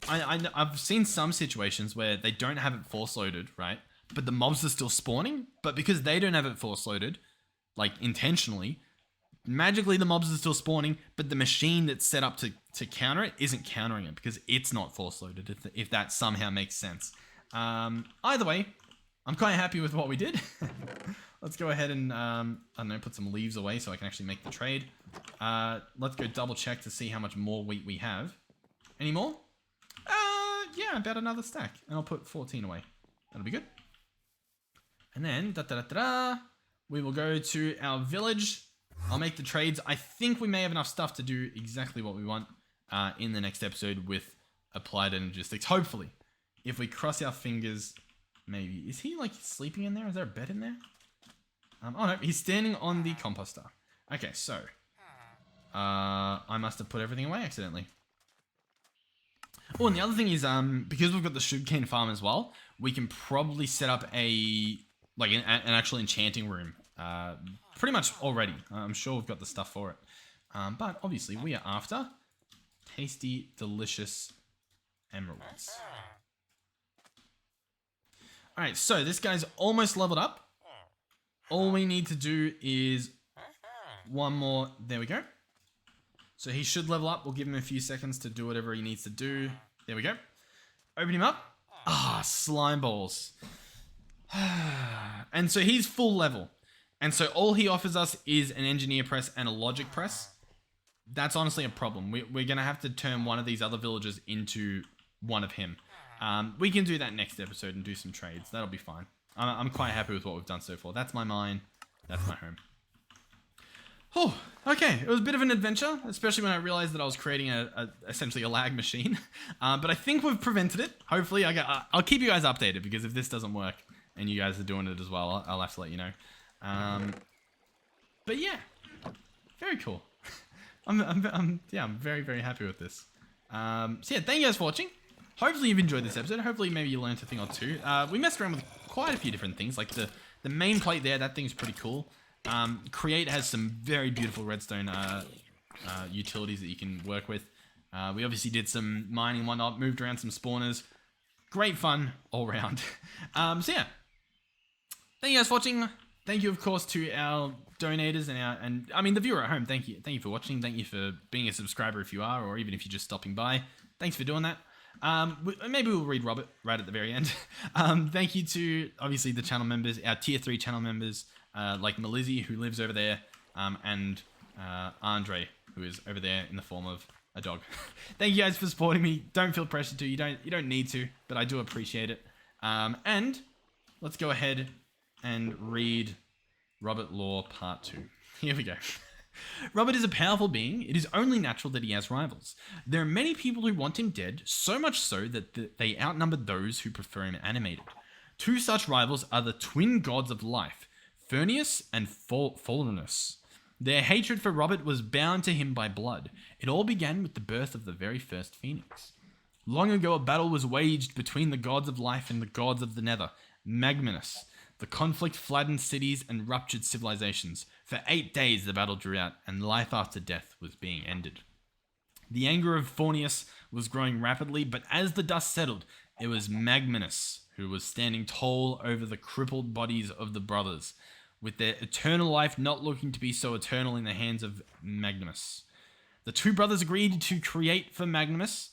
I've seen some situations where they don't have it force loaded, right? But the mobs are still spawning, but because they don't have it force loaded, like intentionally, magically the mobs are still spawning, but the machine that's set up to counter it isn't countering it because it's not force loaded, if that somehow makes sense. Either way, I'm quite happy with what we did. Let's go ahead and, I don't know, put some leaves away so I can actually make the trade. Let's go double check to see how much more wheat we have. Any more? Yeah, about another stack. And I'll put 14 away. That'll be good. And then, we will go to our village. I'll make the trades. I think we may have enough stuff to do exactly what we want in the next episode with applied energistics. Hopefully. If we cross our fingers... Maybe. Is he, like, sleeping in there? Is there a bed in there? Oh, no. He's standing on the composter. Okay, so. I must have put everything away accidentally. Oh, and the other thing is, because we've got the sugarcane farm as well, we can probably set up an actual enchanting room. Pretty much already. I'm sure we've got the stuff for it. But, obviously, we are after tasty, delicious emeralds. Alright, so this guy's almost leveled up. All we need to do is one more. There we go. So he should level up. We'll give him a few seconds to do whatever he needs to do. There we go. Open him up. Slime balls. And so he's full level. And so all he offers us is an engineer press and a logic press. that's honestly a problem. We're going to have to turn one of these other villagers into one of him. We can do that next episode and do some trades. That'll be fine. I'm quite happy with what we've done so far. That's my mine. That's my home. Oh, okay. It was a bit of an adventure, especially when I realized that I was creating essentially a lag machine. But I think we've prevented it. Hopefully, I'll keep you guys updated, because if this doesn't work and you guys are doing it as well, I'll have to let you know. But yeah, very cool. I'm very, very happy with this. So yeah, thank you guys for watching. Hopefully you've enjoyed this episode. Hopefully maybe you learned a thing or two. We messed around with quite a few different things, like the main plate there. That thing's pretty cool. Create has some very beautiful redstone utilities that you can work with. We obviously did some mining and whatnot, moved around some spawners. Great fun all around. So yeah, thank you guys for watching. Thank you, of course, to our donators and I mean the viewer at home. Thank you for watching. Thank you for being a subscriber if you are, or even if you're just stopping by. Thanks for doing that. Maybe we'll read Robert right at the very end. Thank you to obviously the channel members, our tier 3 channel members. Like Melizzy, who lives over there, and Andre, who is over there in the form of a dog. Thank you guys for supporting me. Don't feel pressured to. You don't need to, but I do appreciate it. And let's go ahead and read Robert Law Part 2. Here we go. Robert is a powerful being. It is only natural that he has rivals. There are many people who want him dead, so much so that they outnumber those who prefer him animated. Two such rivals are the twin gods of life, Furnius and Fallennus. Their hatred for Robert was bound to him by blood. It all began with the birth of the very first Phoenix. Long ago, a battle was waged between the gods of life and the gods of the nether, Magminus. The conflict flattened cities and ruptured civilizations. For 8 days the battle drew out, and life after death was being ended. The anger of Furnius was growing rapidly, but as the dust settled, it was Magminus who was standing tall over the crippled bodies of the brothers, with their eternal life not looking to be so eternal in the hands of Magminus. The two brothers agreed to create for Magminus,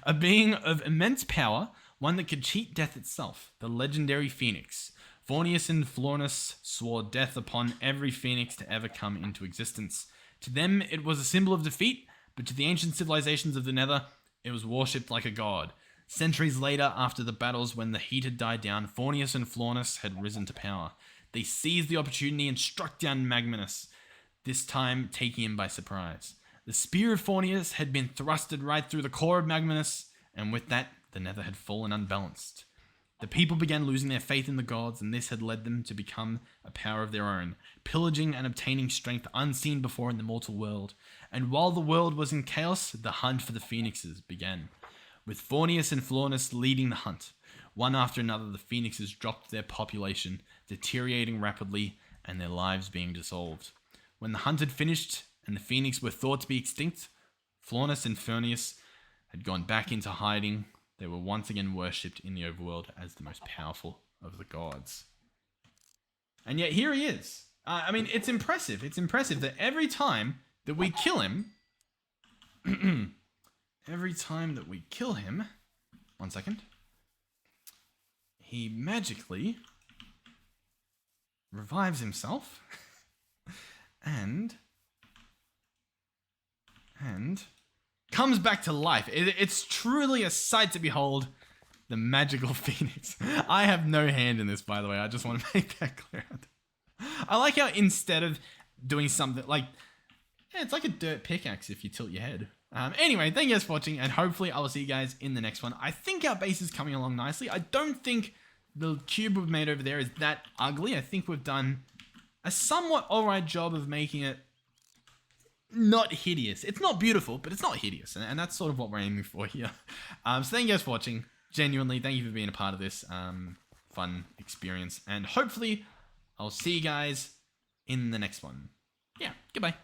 a being of immense power, one that could cheat death itself, the legendary Phoenix. Furnius and Fallennus swore death upon every Phoenix to ever come into existence. To them, it was a symbol of defeat, but to the ancient civilizations of the Nether, it was worshipped like a god. Centuries later, after the battles when the heat had died down, Furnius and Fallennus had risen to power. They seized the opportunity and struck down Magminus, this time taking him by surprise. The spear of Furnius had been thrusted right through the core of Magminus, and with that, the Nether had fallen unbalanced. The people began losing their faith in the gods, and this had led them to become a power of their own, pillaging and obtaining strength unseen before in the mortal world. And while the world was in chaos, the hunt for the Phoenixes began. With Furnius and Fallennus leading the hunt. One after another, the Phoenixes dropped their population, deteriorating rapidly, and their lives being dissolved. When the hunt had finished, and the Phoenix were thought to be extinct, Fallennus and Furnius had gone back into hiding. They were once again worshipped in the overworld as the most powerful of the gods. And yet here he is. I mean, it's impressive. It's impressive that every time that we kill him... every time that we kill him... One second. He magically revives himself. and comes back to life. It's truly a sight to behold, the magical Phoenix. I have no hand in this, by the way. I just want to make that clear. I like how instead of doing something like... Yeah, it's like a dirt pickaxe if you tilt your head. Anyway, thank you guys for watching, and hopefully I will see you guys in the next one. I think our base is coming along nicely. I don't think the cube we've made over there is that ugly. I think we've done a somewhat alright job of making it not hideous. It's not beautiful, but it's not hideous, and that's sort of what we're aiming for here. So thank you guys for watching. Genuinely, thank you for being a part of this fun experience, and hopefully I'll see you guys in the next one. Yeah, goodbye.